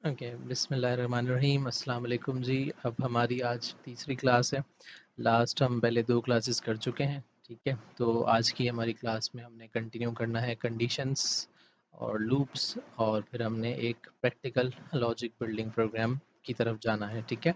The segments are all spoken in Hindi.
ओके, बिस्मिल्लाहिर्रहमानिर्रहीम, अस्सलाम वालेकुम जी। अब हमारी आज तीसरी क्लास है। लास्ट हम पहले 2 क्लासेस कर चुके हैं, ठीक है? तो आज की हमारी क्लास में हमने कंटिन्यू करना है कंडीशंस और लूप्स, और फिर हमने एक प्रैक्टिकल लॉजिक बिल्डिंग प्रोग्राम की तरफ जाना है, ठीक है?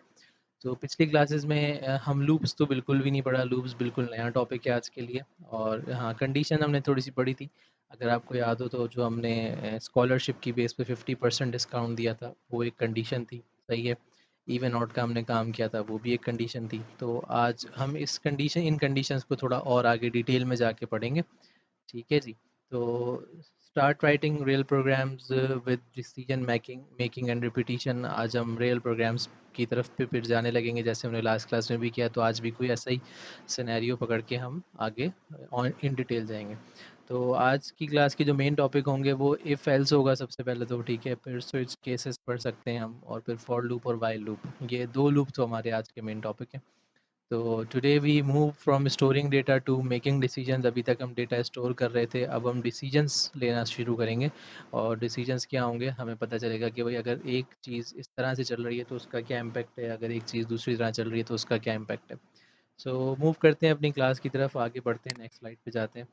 तो पिछली क्लासेस में हम लूप्स तो बिल्कुल भी नहीं पढ़ा, लूप्स बिल्कुल नया टॉपिक है आज के लिए। और हाँ, कंडीशन हमने थोड़ी सी पढ़ी थी। अगर आपको याद हो तो जो हमने स्कॉलरशिप की बेस पे 50% डिस्काउंट दिया था, वो एक कंडीशन थी, सही है? इवन आउट का हमने काम किया था, वो भी एक कंडीशन थी। तो आज हम इन कंडीशंस को थोड़ा और आगे डिटेल में जाके पढ़ेंगे, ठीक है जी। तो start writing real programmes with decision making and repetition. आज हम रियल प्रोग्राम्स की तरफ पे फिर जाने लगेंगे, जैसे हमने लास्ट क्लास में भी किया। तो आज भी कोई ऐसा ही सिनेरियो पकड़ के हम आगे इन डिटेल जाएंगे। तो आज की क्लास के जो मेन टॉपिक होंगे वो इफ़ एल्स होगा सबसे पहले, तो ठीक है। फिर स्विच केसेस पढ़ सकते हैं हम, और फिर फॉर लूप और वाइल लूप। ये 2 लूप तो हमारे आज के मेन टॉपिक हैं। तो today we move from storing data to making decisions. अभी तक हम डेटा स्टोर कर रहे थे, अब हम डिसीजंस लेना शुरू करेंगे। और डिसीजंस क्या होंगे, हमें पता चलेगा कि भाई अगर एक चीज़ इस तरह से चल रही है तो उसका क्या इम्पैक्ट है, अगर एक चीज़ दूसरी तरह चल रही है तो उसका क्या इम्पैक्ट है। सो मूव करते हैं अपनी क्लास की तरफ, आगे बढ़ते हैं, नेक्स्ट स्लाइड पे जाते हैं।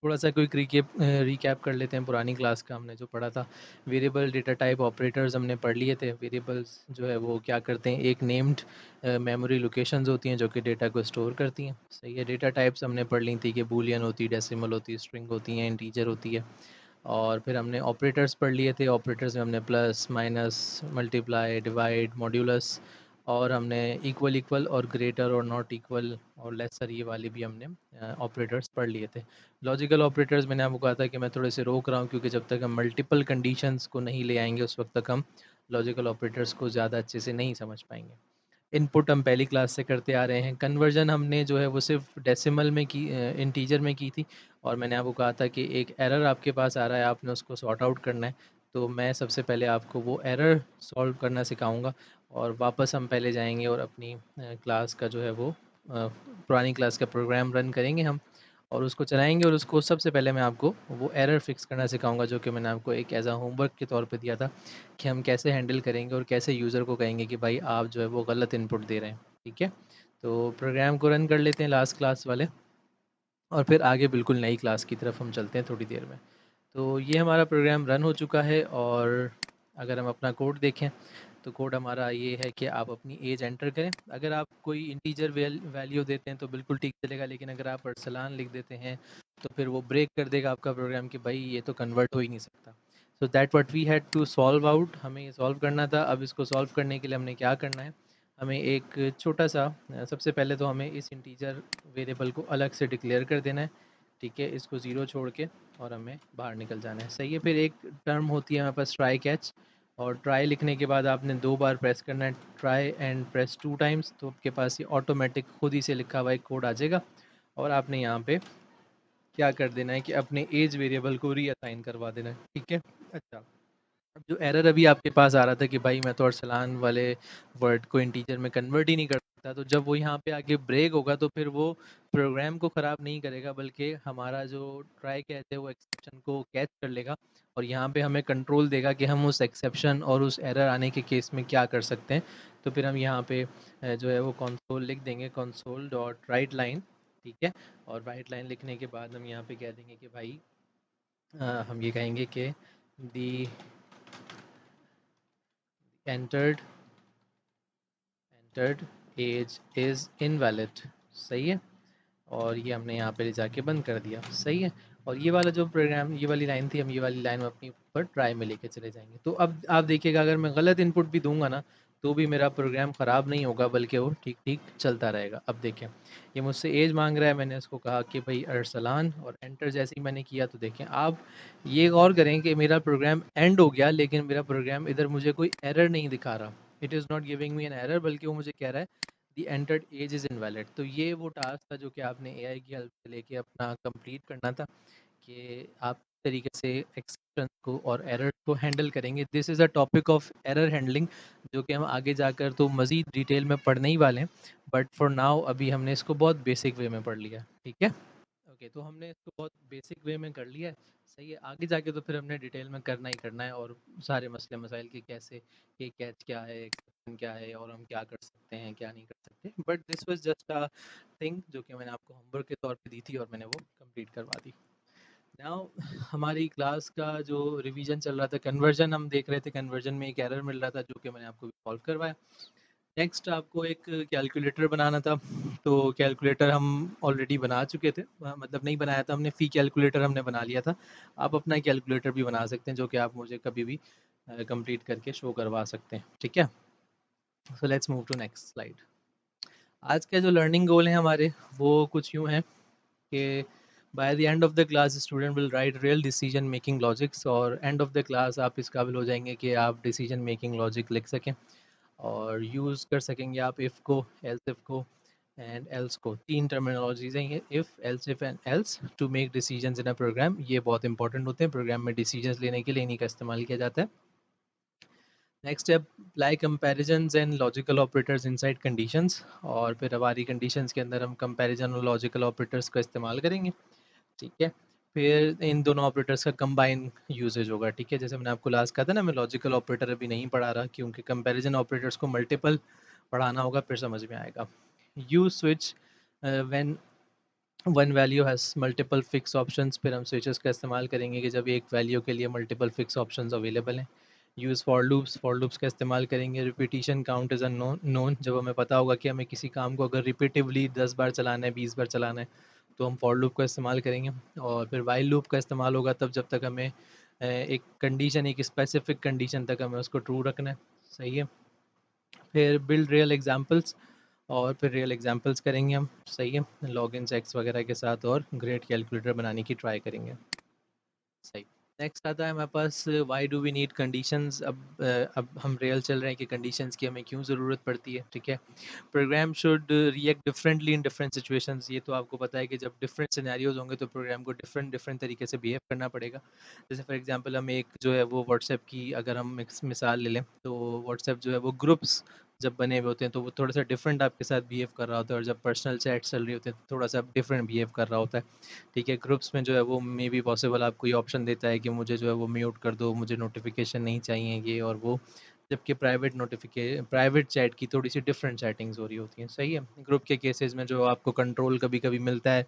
थोड़ा सा क्विक रिकैप कर लेते हैं पुरानी क्लास का हमने जो पढ़ा था। वेरिएबल, डेटा टाइप, ऑपरेटर्स हमने पढ़ लिए थे। वेरिएबल्स जो है वो क्या करते हैं, एक नेम्ड मेमोरी लोकेशंस होती हैं जो कि डेटा को स्टोर करती हैं, सही है? डेटा टाइप्स हमने पढ़ ली थी कि बूलियन होती है, डेसिमल होती है, स्ट्रिंग होती हैं, इंटीजर होती है। और फिर हमने ऑपरेटर्स पढ़ लिए थे। ऑपरेटर्स में हमने plus, minus, multiply, divide, modulus, और हमने इक्वल इक्वल और ग्रेटर और नॉट इक्वल और लेसर, ये वाली भी हमने ऑपरेटर्स पढ़ लिए थे। लॉजिकल ऑपरेटर्स मैंने आपको कहा था कि मैं थोड़े से रोक रहा हूँ, क्योंकि जब तक हम मल्टीपल कंडीशंस को नहीं ले आएंगे उस वक्त तक हम लॉजिकल ऑपरेटर्स को ज़्यादा अच्छे से नहीं समझ पाएंगे। इनपुट हम पहली क्लास से करते आ रहे हैं। कन्वर्जन हमने जो है वो सिर्फ डेसिमल में की, इंटीजर में की थी। और मैंने आपको कहा था कि एक एरर आपके पास आ रहा है, आपने उसको सॉर्ट आउट करना है। तो मैं सबसे पहले आपको वो एरर सॉल्व करना सिखाऊंगा, और वापस हम पहले जाएंगे और अपनी क्लास का जो है वो पुरानी क्लास का प्रोग्राम रन करेंगे हम, और उसको चलाएंगे। और उसको सबसे पहले मैं आपको वो एरर फिक्स करना सिखाऊंगा, जो कि मैंने आपको एक एज अ होमवर्क के तौर पे दिया था, कि हम कैसे हैंडल करेंगे और कैसे यूज़र को कहेंगे कि भाई आप जो है वो गलत इनपुट दे रहे हैं, ठीक है? तो प्रोग्राम को रन कर लेते हैं लास्ट क्लास वाले, और फिर आगे बिल्कुल नई क्लास की तरफ हम चलते हैं थोड़ी देर में। तो ये हमारा प्रोग्राम रन हो चुका है, और अगर हम अपना कोड देखें तो कोड हमारा ये है कि आप अपनी एज एंटर करें। अगर आप कोई इंटीजर वैल्यू देते हैं तो बिल्कुल ठीक चलेगा, लेकिन अगर आप अरसलान लिख देते हैं तो फिर वो ब्रेक कर देगा आपका प्रोग्राम कि भाई ये तो कन्वर्ट हो ही नहीं सकता। So that what we had to solve out, हमें ये सॉल्व करना था। अब इसको सॉल्व करने के लिए हमने क्या करना है, हमें एक छोटा सा, सबसे पहले तो हमें इस इंटीजर वेरिएबल को अलग से डिक्लेयर कर देना है, ठीक है? इसको ज़ीरो छोड़ के, और हमें बाहर निकल जाना है, सही है? फिर एक टर्म होती है हमारे पास ट्राई कैच, और ट्राई लिखने के बाद आपने 2 बार प्रेस करना है, ट्राई एंड प्रेस 2 टाइम्स, तो आपके पास ये ऑटोमेटिक खुद ही से लिखा हुआ एक कोड आ जाएगा। और आपने यहाँ पे क्या कर देना है कि अपने एज वेरिएबल को रीअसाइन करवा देना है, ठीक है? अच्छा, अब जो एरर अभी आपके पास आ रहा था कि भाई मैं तो अरसलान वाले वर्ड को इंटीजर में कन्वर्ट ही नहीं कर सकता, तो जब वो यहाँ पे आके ब्रेक होगा तो फिर वो प्रोग्राम को ख़राब नहीं करेगा, बल्कि हमारा जो ट्राई कैच है वो एक्सेप्शन को कैच कर लेगा, और यहाँ पे हमें कंट्रोल देगा कि हम उस एक्सेप्शन और उस एरर आने के केस में क्या कर सकते हैं। तो फिर हम यहाँ पे जो है वो कंसोल लिख देंगे, कंसोल डॉट राइट लाइन, ठीक है? और राइट लाइन लिखने के बाद हम यहाँ पे कह देंगे कि भाई हम ये कहेंगे कि दी entered entered age is invalid, सही है? और ये हमने यहाँ पे ले जाके बंद कर दिया, सही है? और ये वाला जो प्रोग्राम, ये वाली लाइन थी, हम ये वाली लाइन अपनी ऊपर ट्राई में लेके चले जाएंगे। तो अब आप देखिएगा, अगर मैं गलत इनपुट भी दूंगा ना, तो भी मेरा प्रोग्राम ख़राब नहीं होगा, बल्कि वो ठीक ठीक चलता रहेगा। अब देखें, ये मुझसे एज मांग रहा है, मैंने इसको कहा कि भाई अरसलान, और एंटर जैसे ही मैंने किया, तो देखें आप, ये गौर करें कि मेरा प्रोग्राम एंड हो गया, लेकिन मेरा प्रोग्राम इधर मुझे कोई एरर नहीं दिखा रहा। It is not giving me an error, बल्कि वो मुझे कह रहा है दी एंटर्ड एज इज़ इनवैलिड। तो ये वो टास्क था जो कि आपने एआई की हेल्प से लेके अपना कंप्लीट करना था, कि आप किस तरीके से एक्सेप्शन को और एरर को हैंडल करेंगे। This is a topic of error handling, जो कि हम आगे जाकर तो मज़ीद डिटेल में पढ़ने ही वाले हैं, बट फॉर नाउ अभी हमने इसको बहुत बेसिक वे में पढ़ लिया, ठीक है? ओके, तो हमने इसको बहुत बेसिक वे में कर लिया है। सही है, आगे जाके तो फिर हमने डिटेल में करना ही करना है, और सारे मसले मसाइल के कैसे, ये कैच क्या है, एक्सेप्शन क्या है, और हम क्या कर सकते हैं क्या नहीं कर सकते। But this was just a thing जो कि मैंने आपको होमवर्क के तौर पे दी थी और मैंने वो कंप्लीट करवा दी। नाउ हमारी क्लास का जो रिवीजन चल रहा था, कन्वर्जन हम देख रहे थे, कन्वर्जन में एक एरर मिल रहा था जो कि मैंने आपको सॉल्व करवाया। नेक्स्ट आपको एक कैलकुलेटर बनाना था, तो कैलकुलेटर हम ऑलरेडी बना चुके थे, मतलब नहीं बनाया था हमने, फ़ी कैलकुलेटर हमने बना लिया था। आप अपना कैलकुलेटर भी बना सकते हैं जो कि आप मुझे कभी भी कंप्लीट करके शो करवा सकते हैं, ठीक है। So let's move to next slide. आज के जो लर्निंग गोल हैं हमारे, वो कुछ यूँ हैं कि by the end of the class student will write real decision making logics, और एंड ऑफ द क्लास आप इस काबिल हो जाएंगे कि आप डिसीजन मेकिंग लॉजिक लिख सकें और यूज़ कर सकेंगे आप इफ़ को, एल्स इफ़ को एंड एल्स को। तीन टर्मिनोलॉजीज हैं ये, if, else if and else, to make decisions in a program. ये बहुत इंपॉर्टेंट होते हैं प्रोग्राम में डिसीजंस लेने के लिए, इन्हीं का इस्तेमाल किया जाता है। नेक्स्ट है apply comparisons and logical operators inside conditions, और फिर हमारी कंडीशंस के अंदर हम कंपैरिजन और लॉजिकल ऑपरेटर्स का इस्तेमाल करेंगे, ठीक है। फिर इन दोनों ऑपरेटर्स का कंबाइन यूजेज होगा, ठीक है। जैसे मैंने आपको लास्ट कहा था ना, मैं लॉजिकल ऑपरेटर अभी नहीं पढ़ा रहा क्योंकि कंपैरिजन ऑपरेटर्स को मल्टीपल पढ़ाना होगा, फिर समझ में आएगा। Use switch when one value has multiple fix options, फिर हम स्विचेस का इस्तेमाल करेंगे कि जब एक वैल्यू के लिए मल्टीपल फिक्स ऑप्शंस अवेलेबल हैं। यूज़ फॉर लूप्स का इस्तेमाल करेंगे। Repetition count is a known, जब हमें पता होगा कि हमें किसी काम को अगर रिपीटिवली 10 बार चलाना है, 20 बार चलाना है, तो हम फॉर लूप का इस्तेमाल करेंगे। और फिर वाइल लूप का इस्तेमाल होगा तब जब तक हमें एक कंडीशन, एक स्पेसिफिक कंडीशन तक हमें उसको ट्रू रखना है, सही है। फिर बिल्ड रियल एग्जांपल्स, और फिर रियल एग्जांपल्स करेंगे हम, सही है, लॉगिन चेक्स वगैरह के साथ, और ग्रेट कैलकुलेटर बनाने की ट्राई करेंगे, सही। नेक्स्ट आता है हमारे पास why do we need conditions. अब हम रियल चल रहे हैं कि कंडीशंस की हमें क्यों ज़रूरत पड़ती है, ठीक है। Programme should react differently in different situations, ये तो आपको पता है कि जब डिफरेंट सिनेरियोज होंगे तो प्रोग्राम को डिफरेंट डिफरेंट तरीके से बिहेव करना पड़ेगा। जैसे फॉर एग्जांपल हम एक जो है वो व्हाट्सएप की अगर हम एक मिसाल ले लें, तो व्हाट्सएप जो है वो ग्रुप्स जब बने हुए होते हैं तो वो थोड़ा सा डिफरेंट आपके साथ बिहेव कर रहा होता है, और जब पर्सनल चैट चल रही होती है तो थोड़ा सा डिफरेंट बिहेव कर रहा होता है, ठीक है। ग्रुप्स में जो है वो मे बी पॉसिबल आपको ये ऑप्शन देता है कि मुझे जो है वो म्यूट कर दो, मुझे नोटिफिकेशन नहीं चाहिए ये और वो, जबकि प्राइवेट चैट की थोड़ी सी डिफरेंट सेटिंग्स हो रही होती हैं, सही है। ग्रुप के केसेस में जो आपको कंट्रोल कभी कभी मिलता है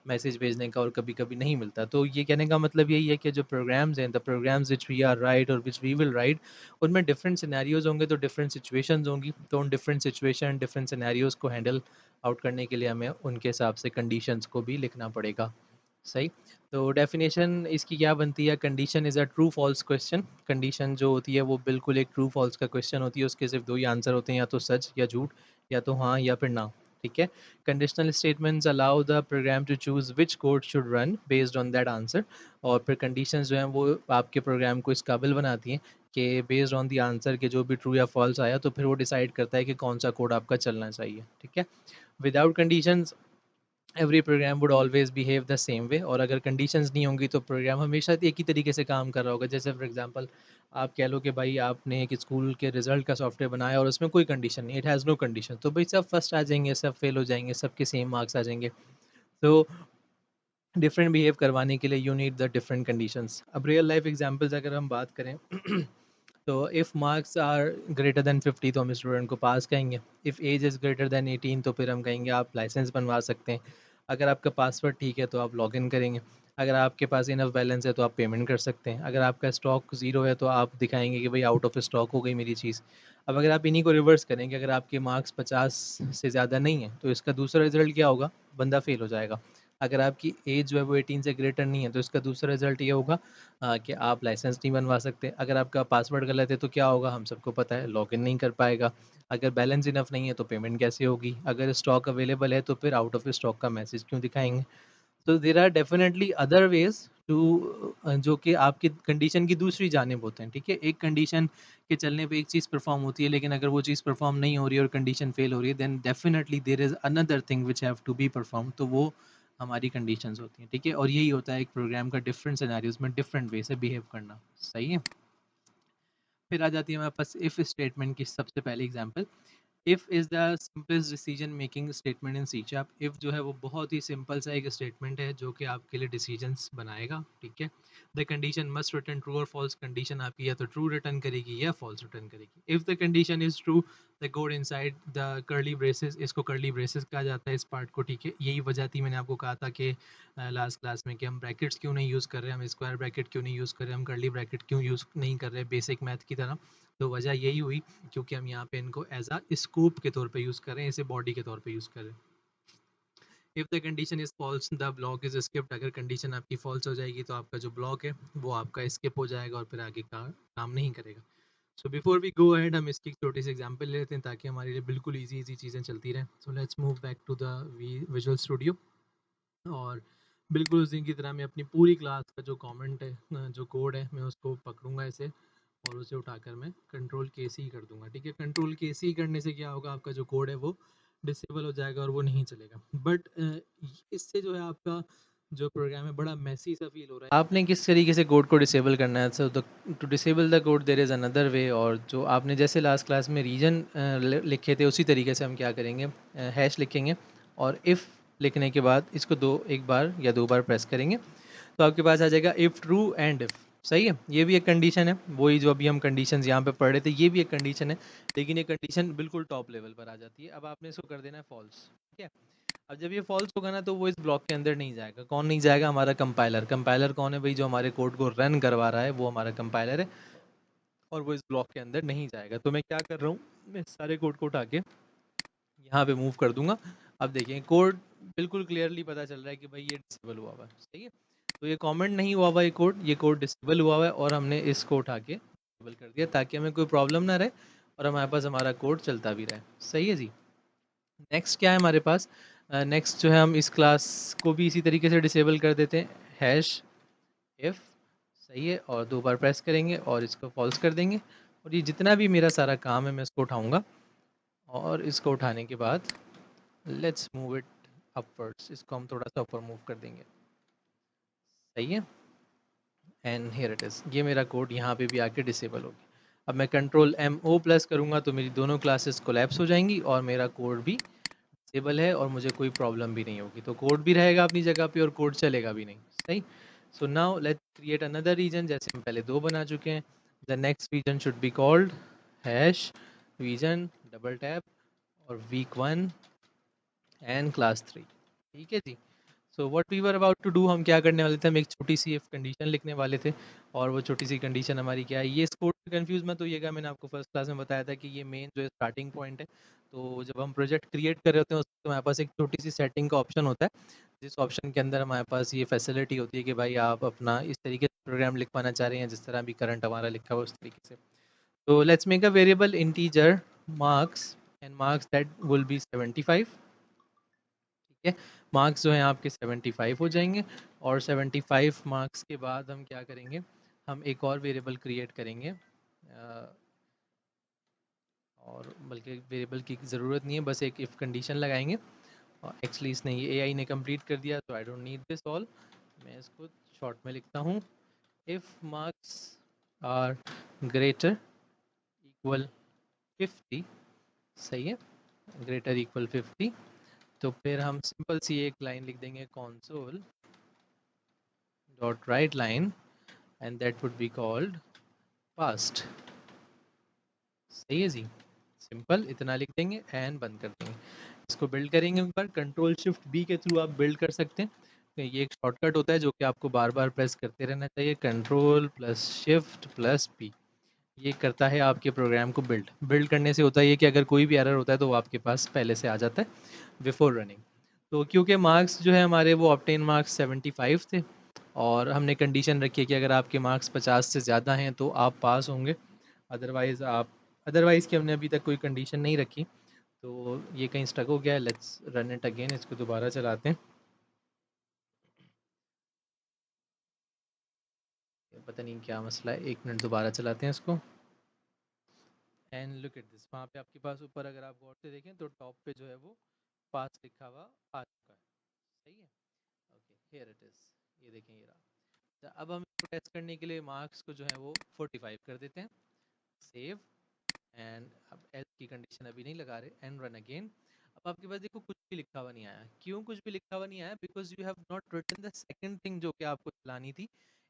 मैसेज भेजने का और कभी कभी नहीं मिलता। तो ये कहने का मतलब यही है कि जो प्रोग्राम्स हैं, the programs which we are write और विच वी विल राइट, उनमें डिफरेंट सिनेरियोज होंगे, तो डिफरेंट सिचुएशंस होंगी, तो उन डिफरेंट सिचुएशन डिफरेंट सिनेरियोज को हैंडल आउट करने के लिए हमें उनके हिसाब से कंडीशंस को भी लिखना पड़ेगा, सही। तो डेफिनेशन इसकी क्या बनती है, condition is a true false question. Condition जो होती है वो बिल्कुल एक ट्रू फॉल्स का क्वेश्चन होती है, उसके सिर्फ दो ही आंसर होते हैं, या तो सच या झूठ, या तो हाँ या फिर ना, ठीक है। Conditional statements allow the program to choose which code should run based on that answer, और फिर कंडीशन जो हैं वो आपके प्रोग्राम को इस काबिल बनाती हैं कि बेस्ड ऑन दी आंसर के जो भी ट्रू या फॉल्स आया तो फिर वो डिसाइड करता है कि कौन सा कोड आपका चलना चाहिए, ठीक है। Without conditions every programme would always behave the same way, और अगर कंडीशंस नहीं होंगी तो प्रोग्राम हमेशा एक ही तरीके से काम कर रहा होगा। जैसे फॉर एग्जांपल आप कह लो कि भाई आपने एक स्कूल के रिजल्ट का सॉफ्टवेयर बनाया और उसमें कोई कंडीशन नहीं, इट हैज़ नो कंडीशन, तो भाई सब फर्स्ट आ जाएंगे, सब फेल हो जाएंगे, सबके सेम मार्क्स आ जाएंगे। तो डिफरेंट बिहेव करवाने के लिए you need the different conditions. अब रियल लाइफ एग्जांपल्स अगर हम बात करें तो if marks are greater than 50 तो हम स्टूडेंट को पास कहेंगे। If age is greater than 18 तो फिर हम कहेंगे आप लाइसेंस बनवा सकते हैं। अगर आपका पासवर्ड ठीक है तो आप लॉगिन करेंगे। अगर आपके पास इनफ बैलेंस है तो आप पेमेंट कर सकते हैं। अगर आपका स्टॉक ज़ीरो है तो आप दिखाएंगे कि भाई आउट ऑफ स्टॉक हो गई मेरी चीज़। अब अगर आप इन्हीं को रिवर्स करेंगे, अगर आपके मार्क्स 50 से ज़्यादा नहीं है तो इसका दूसरा रिजल्ट क्या होगा, बंदा फेल हो जाएगा। अगर आपकी एज जो है वो 18 से ग्रेटर नहीं है तो इसका दूसरा रिजल्ट ये होगा कि आप लाइसेंस नहीं बनवा सकते। अगर आपका पासवर्ड गलत है तो क्या होगा, हम सबको पता है, लॉगिन नहीं कर पाएगा। अगर बैलेंस इनफ नहीं है तो पेमेंट कैसे होगी। अगर स्टॉक अवेलेबल है तो फिर आउट ऑफ स्टॉक का मैसेज क्यों दिखाएंगे। तो there are definitely other ways to, जो कि आपकी कंडीशन की दूसरी जानिब होते हैं, ठीक है। एक कंडीशन के चलने पे एक चीज़ परफॉर्म होती है, लेकिन अगर वो चीज़ परफॉर्म नहीं हो रही है और कंडीशन फेल हो रही है, then definitely there is another thing which have to be perform, तो वो हमारी कंडीशंस होती हैं, ठीक है। और यही होता है एक प्रोग्राम का डिफरेंट सिनेरियोज में डिफरेंट वे से बिहेव करना, सही है। फिर आ जाती है हमारे पास इफ़ स्टेटमेंट की सबसे पहली example. If is the simplest decision making statement in C sharp. If जो है वो बहुत ही सिंपल सा एक स्टेटमेंट है जो कि आपके लिए डिसीजंस बनाएगा, ठीक है। The condition must return true और फॉल्स। कंडीशन आपकी या तो ट्रू रिटर्न करेगी या फॉल्स रिटर्न करेगी। If the condition is true the code inside the curly braces, इसको कर्ली ब्रेसेस कहा जाता है इस पार्ट को, ठीक है। यही वजह थी, मैंने आपको कहा था कि लास्ट क्लास में कि हम ब्रैकेट्स क्यों नहीं यूज़ कर रहे हैं, हम स्क्वायर ब्रैकेट क्यों नहीं यूज़ कर रहे हैं, हम कर्ली ब्रैकेट क्यों यूज़ नहीं कर रहे बेसिक मैथ की तरह। तो वजह यही हुई क्योंकि हम यहाँ पे इनको एज अ स्कूप के तौर पे यूज़ कर रहे हैं, इसे बॉडी के तौर पे यूज़ कर रहे हैं। If the condition is false the block is skipped. अगर कंडीशन आपकी फॉल्स हो जाएगी तो आपका जो ब्लॉक है वो आपका स्किप हो जाएगा और फिर आगे का काम नहीं करेगा। So before we go ahead, हम इसकी छोटी सी एग्जांपल ले लेते हैं ताकि हमारे लिए बिल्कुल इजी इजी चीज़ें चलती रहें। So let's move back to the Visual Studio. और बिल्कुल उस दिन की तरह मैं अपनी पूरी क्लास का जो कमेंट है, जो कोड है, मैं उसको पकड़ूंगा ऐसे और उसे उठाकर मैं कंट्रोल के सी कर दूंगा, ठीक है। कंट्रोल के सी करने से क्या होगा, आपका जो कोड है वो डिसेबल हो जाएगा और वो नहीं चलेगा। बट इससे जो है आपका जो प्रोग्राम है बड़ा मैसी सा फील हो रहा है। आपने किस तरीके से कोड को डिसेबल करना है, so to disable the code there is another way. और जो आपने जैसे लास्ट क्लास में रीजन लिखे थे उसी तरीके से हम क्या करेंगे, हैश लिखेंगे और इफ़ लिखने के बाद इसको एक बार या दो बार प्रेस करेंगे तो आपके पास आ जाएगा इफ़ ट्रू एंड इफ़। सही है, ये भी एक कंडीशन है, वही जो अभी हम कंडीशंस यहाँ पे पढ़ रहे थे, ये भी एक कंडीशन है, लेकिन ये कंडीशन बिल्कुल टॉप लेवल पर आ जाती है। अब आपने इसको कर देना है फॉल्स, ठीक है। अब जब ये फॉल्स होगा ना तो वो इस ब्लॉक के अंदर नहीं जाएगा। कौन नहीं जाएगा, हमारा कंपाइलर। कंपाइलर कौन है भाई, जो हमारे कोड को रन करवा रहा है वो हमारा कंपाइलर है और वो इस ब्लॉक के अंदर नहीं जाएगा। तो मैं क्या कर रहा हूँ, मैं सारे कोड को उठा के यहाँ पे मूव कर दूंगा। अब देखिए कोड बिल्कुल क्लियरली पता चल रहा है कि भाई ये डिसेबल हुआ हुआ है, सही है। तो ये कमेंट नहीं हुआ हुआ ये कोड डिसेबल हुआ हुआ है और हमने इसको उठा के डिसेबल कर दिया ताकि हमें कोई प्रॉब्लम ना रहे और हमारे पास हमारा कोड चलता भी रहे। सही है जी। नेक्स्ट क्या है हमारे पास, नेक्स्ट जो है हम इस क्लास को भी इसी तरीके से डिसेबल कर देते हैं, हैश इफ़। सही है, और दो बार प्रेस करेंगे और इसको फॉल्स कर देंगे और ये जितना भी मेरा सारा काम है मैं इसको उठाऊंगा और इसको उठाने के बाद लेट्स मूव इट अपवर्ड्स, इसको हम थोड़ा सा ऊपर मूव कर देंगे। सही है, एंड हियर इट इज़, ये मेरा कोड यहाँ पे भी आके डिसेबल हो गया। अब मैं कंट्रोल MO प्लस करूँगा तो मेरी दोनों क्लासेस कोलैप्स हो जाएंगी और मेरा कोड भी डिसेबल है और मुझे कोई प्रॉब्लम भी नहीं होगी। तो कोड भी रहेगा अपनी जगह पे और कोड चलेगा भी नहीं। सही। So now let's create another region, जैसे हम पहले दो बना चुके हैं। The next region should be called hash region double tap और week 1 एंड क्लास 3। ठीक है जी। So what we were about to do, हम क्या करने वाले थे, हम एक छोटी सी इफ कंडीशन लिखने वाले थे और वो छोटी सी कंडीशन हमारी क्या है, ये इस कोड से कंफ्यूज मत होइएगा। मैंने आपको फर्स्ट क्लास में बताया था कि ये मेन जो है स्टार्टिंग पॉइंट है। तो जब हम प्रोजेक्ट क्रिएट कर रहे होते हैं तो हमारे पास एक छोटी सी सेटिंग का ऑप्शन होता है, जिस ऑप्शन के अंदर हमारे पास ये फैसिलिटी होती है कि भाई आप अपना इस तरीके से प्रोग्राम लिखवाना चाह रहे हैं जिस तरह भी करंट हमारा लिखा हुआ उस तरीके से। तो let's make a variable integer marks and marks that will be 75। ठीक है, मार्क्स जो हैं आपके 75 हो जाएंगे और 75 मार्क्स के बाद हम क्या करेंगे, हम एक और वेरिएबल क्रिएट करेंगे और बल्कि वेरिएबल की ज़रूरत नहीं है, बस एक इफ़ कंडीशन लगाएंगे। और एक्चुअली इसने ये एआई ने कंप्लीट कर दिया तो I don't need this all, मैं इसको शॉर्ट में लिखता हूँ। If marks are greater equal 50, सही है, ग्रेटर इक्वल 50, तो फिर हम सिंपल सी एक लाइन लिख देंगे, console dot write line and that would be called past। सही है जी, सिंपल इतना लिख देंगे एंड बंद कर देंगे। इसको बिल्ड करेंगे एक बार, कंट्रोल शिफ्ट बी के थ्रू आप बिल्ड कर सकते हैं। तो ये एक शॉर्टकट होता है जो कि आपको बार बार प्रेस करते रहना चाहिए, control plus shift plus B. ये करता है आपके प्रोग्राम को बिल्ड। बिल्ड करने से होता है ये कि अगर कोई भी एरर होता है तो वो आपके पास पहले से आ जाता है बिफोर रनिंग। तो क्योंकि मार्क्स जो है हमारे वो ऑब्टेन मार्क्स 75 थे और हमने कंडीशन रखी है कि अगर आपके मार्क्स 50 से ज़्यादा हैं तो आप पास होंगे, अदरवाइज़ की हमने अभी तक कोई कंडीशन नहीं रखी। तो ये कहीं स्टक हो गया है, लेट्स रन इट अगेन, इसको दोबारा चलाते हैं। पता नहीं क्या मसला है, एक मिनट दोबारा चलाते हैं इसको। एंड लुक एट दिस, वहाँ पे आपके पास ऊपर अगर आप गौर से देखें तो टॉप पे जो है वो पास लिखा हुआ आ चुका है। सही है, ओके हियर इट इज़, ये देखें ये रहा। अच्छा, अब हम इसको टेस्ट करने के लिए मार्क्स को जो है वो 45 कर देते हैं, सेव एंड अब की कंडीशन अभी नहीं लगा रहे, एंड रन अगेन। अब आपके पास देखो कुछ भी लिखा हुआ नहीं आया। क्यों कुछ भी लिखा हुआ नहीं आया? Because you have not written the second thing जो कि आपको चलानी थी।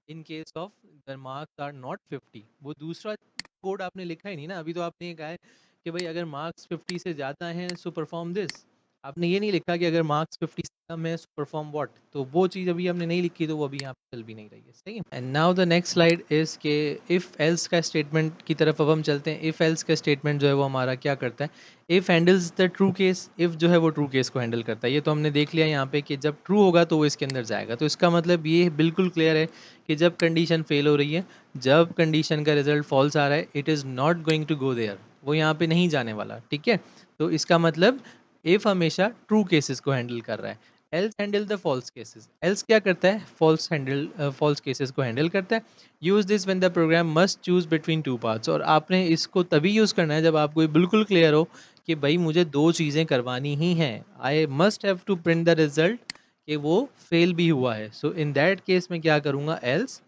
In case of the marks are not 50, वो दूसरा कोड आपने लिखा ही नहीं ना। अभी तो आपने ये कहा है कि भाई अगर मार्क्स 50 से ज़्यादा हैं सो परफॉर्म दिस। आपने ये नहीं लिखा कि अगर मार्क्स 50 से कम है सो परफॉर्म व्हाट। तो वो चीज़ अभी हमने नहीं लिखी, तो वो अभी यहाँ पे चल भी नहीं रही है। सही है। And now the next slide is के इफ़ एल्स का स्टेटमेंट की तरफ अब हम चलते हैं। इफ़ एल्स का स्टेटमेंट जो है वो हमारा क्या करता है? If handles the true case. If जो है वो ट्रू केस को हैंडल करता है। ये तो हमने देख लिया यहाँ पे कि जब ट्रू होगा तो वो इसके अंदर जाएगा। तो इसका मतलब ये बिल्कुल क्लियर है कि जब कंडीशन फेल हो रही है, जब कंडीशन का रिजल्ट फॉल्स आ रहा है, it is not going to go there, वो यहाँ पे नहीं जाने वाला। ठीक है। तो इसका मतलब इफ हमेशा ट्रू केसेस को हैंडल कर रहा है। Else handle the false cases. Else क्या करता है? फॉल्स केसेस को हैंडल करता है। Use this when the program must choose between two paths. और आपने इसको तभी यूज करना है जब आपको ये बिल्कुल क्लियर हो कि भाई मुझे दो चीज़ें करवानी ही हैं। I must have to print the result कि वो फेल भी हुआ है। सो इन दैट केस में क्या करूँगा? एल्स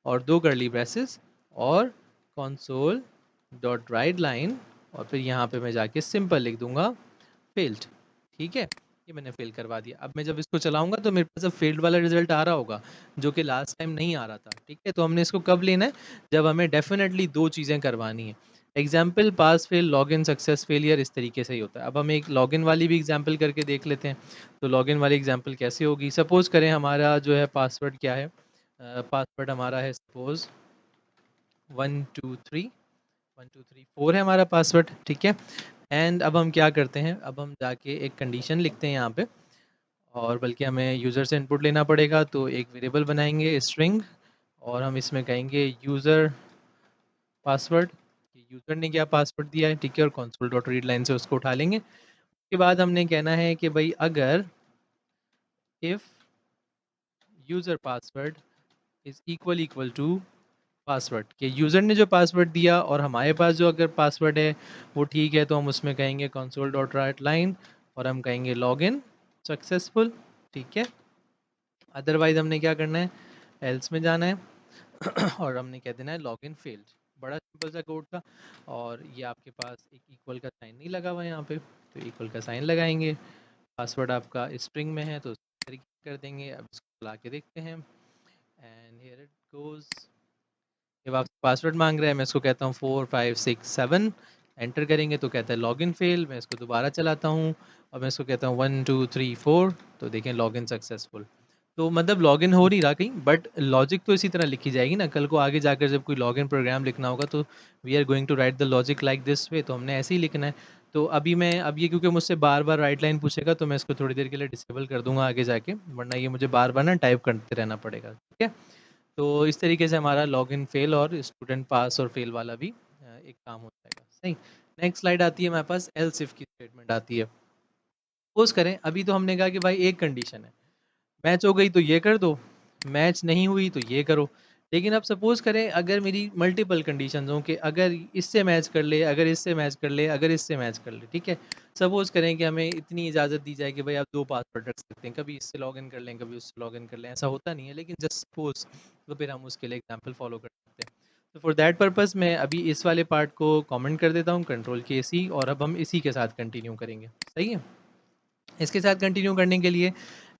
और दो कर्ली ब्रेसेस और console डॉट राइट लाइन, और फिर यहाँ पे मैं जाके सिंपल लिख दूंगा फेल्ड। ठीक है, ये मैंने फेल करवा दिया। अब मैं जब इसको चलाऊंगा तो मेरे पास अब फेल्ड वाला रिजल्ट आ रहा होगा, जो कि लास्ट टाइम नहीं आ रहा था। ठीक है, तो हमने इसको कब लेना है? जब हमें डेफिनेटली दो चीज़ें करवानी है। Example pass fail, login success failure, इस तरीके से ही होता है। अब हम एक लॉगिन वाली भी एग्जाम्पल करके देख लेते हैं। तो लॉगिन वाली एग्जाम्पल कैसे होगी? सपोज करें हमारा जो है पासवर्ड क्या है? पासवर्ड हमारा है सपोज 123 है हमारा पासवर्ड। ठीक है। एंड अब हम क्या करते हैं? अब हम जाके एक कंडीशन लिखते हैं यहाँ पे, और बल्कि हमें यूज़र से इनपुट लेना पड़ेगा। तो एक वेरिएबल बनाएंगे स्ट्रिंग, और हम इसमें कहेंगे यूज़र पासवर्ड, यूज़र ने क्या पासवर्ड दिया है। ठीक है, और console डॉट रीड लाइन से उसको उठा लेंगे। उसके बाद हमने कहना है कि भाई अगर if user password is equal to password, के यूज़र ने जो पासवर्ड दिया और हमारे पास जो अगर पासवर्ड है वो ठीक है, तो हम उसमें कहेंगे console डॉट राइट लाइन, और हम कहेंगे लॉगिन सक्सेसफुल। ठीक है। अदरवाइज हमने क्या करना है? एल्स में जाना है और हमने कह देना है लॉगिन फेल्ड। बड़ा सिंपल सा कोड था। और ये आपके पास एक इक्वल का साइन नहीं लगा हुआ यहाँ पे, तो इक्वल का साइन लगाएंगे। पासवर्ड आपका स्ट्रिंग में है तो उस तरीके कर देंगे। अब इसको चला के देखते हैं, एंड हियर इट गोज़। जब आप पासवर्ड मांग रहे हैं, मैं इसको कहता हूँ 4567, एंटर करेंगे तो कहता है लॉगिन फेल। मैं इसको दोबारा चलाता हूँ और मैं इसको कहता हूँ 1234, तो देखें लॉगिन सक्सेसफुल। तो मतलब लॉगिन हो नहीं रहा कहीं, बट लॉजिक तो इसी तरह लिखी जाएगी ना। कल को आगे जाकर जब कोई लॉगिन प्रोग्राम लिखना होगा तो we are going to write the logic like this way, तो हमने ऐसे ही लिखना है। तो अब ये क्योंकि मुझसे बार बार राइट लाइन पूछेगा, तो मैं इसको थोड़ी देर के लिए डिसेबल कर दूंगा आगे जाके, वरना ये मुझे बार बार ना टाइप करते रहना पड़ेगा। ठीक है। तो इस तरीके से हमारा लॉगिन फेल और स्टूडेंट पास और फेल वाला भी एक काम हो जाएगा। सही। नेक्स्ट स्लाइड आती है हमारे पास, एल्स इफ की स्टेटमेंट आती है। सपोज करें अभी तो हमने कहा कि भाई एक कंडीशन है, मैच हो गई तो ये कर दो, मैच नहीं हुई तो ये करो। लेकिन अब सपोज करें अगर मेरी मल्टीपल कंडीशंस हों कि अगर इससे मैच कर ले, अगर इससे मैच कर ले, अगर इससे मैच कर ले। ठीक है। सपोज करें कि हमें इतनी इजाज़त दी जाए कि भाई आप दो पासवर्ड रख सकते हैं, कभी इससे लॉगिन कर लें, कभी उससे लॉगिन कर लें। ऐसा होता नहीं है, लेकिन जस्ट सपोज, तो फिर हम उसके लिए एग्जाम्पल फॉलो कर सकते हैं। तो फॉर दैट पर्पज़ मैं अभी इस वाले पार्ट को कमेंट कर देता हूँ, कंट्रोल के सी, और अब हम इसी के साथ कंटिन्यू करेंगे। सही है। इसके साथ कंटिन्यू करने के लिए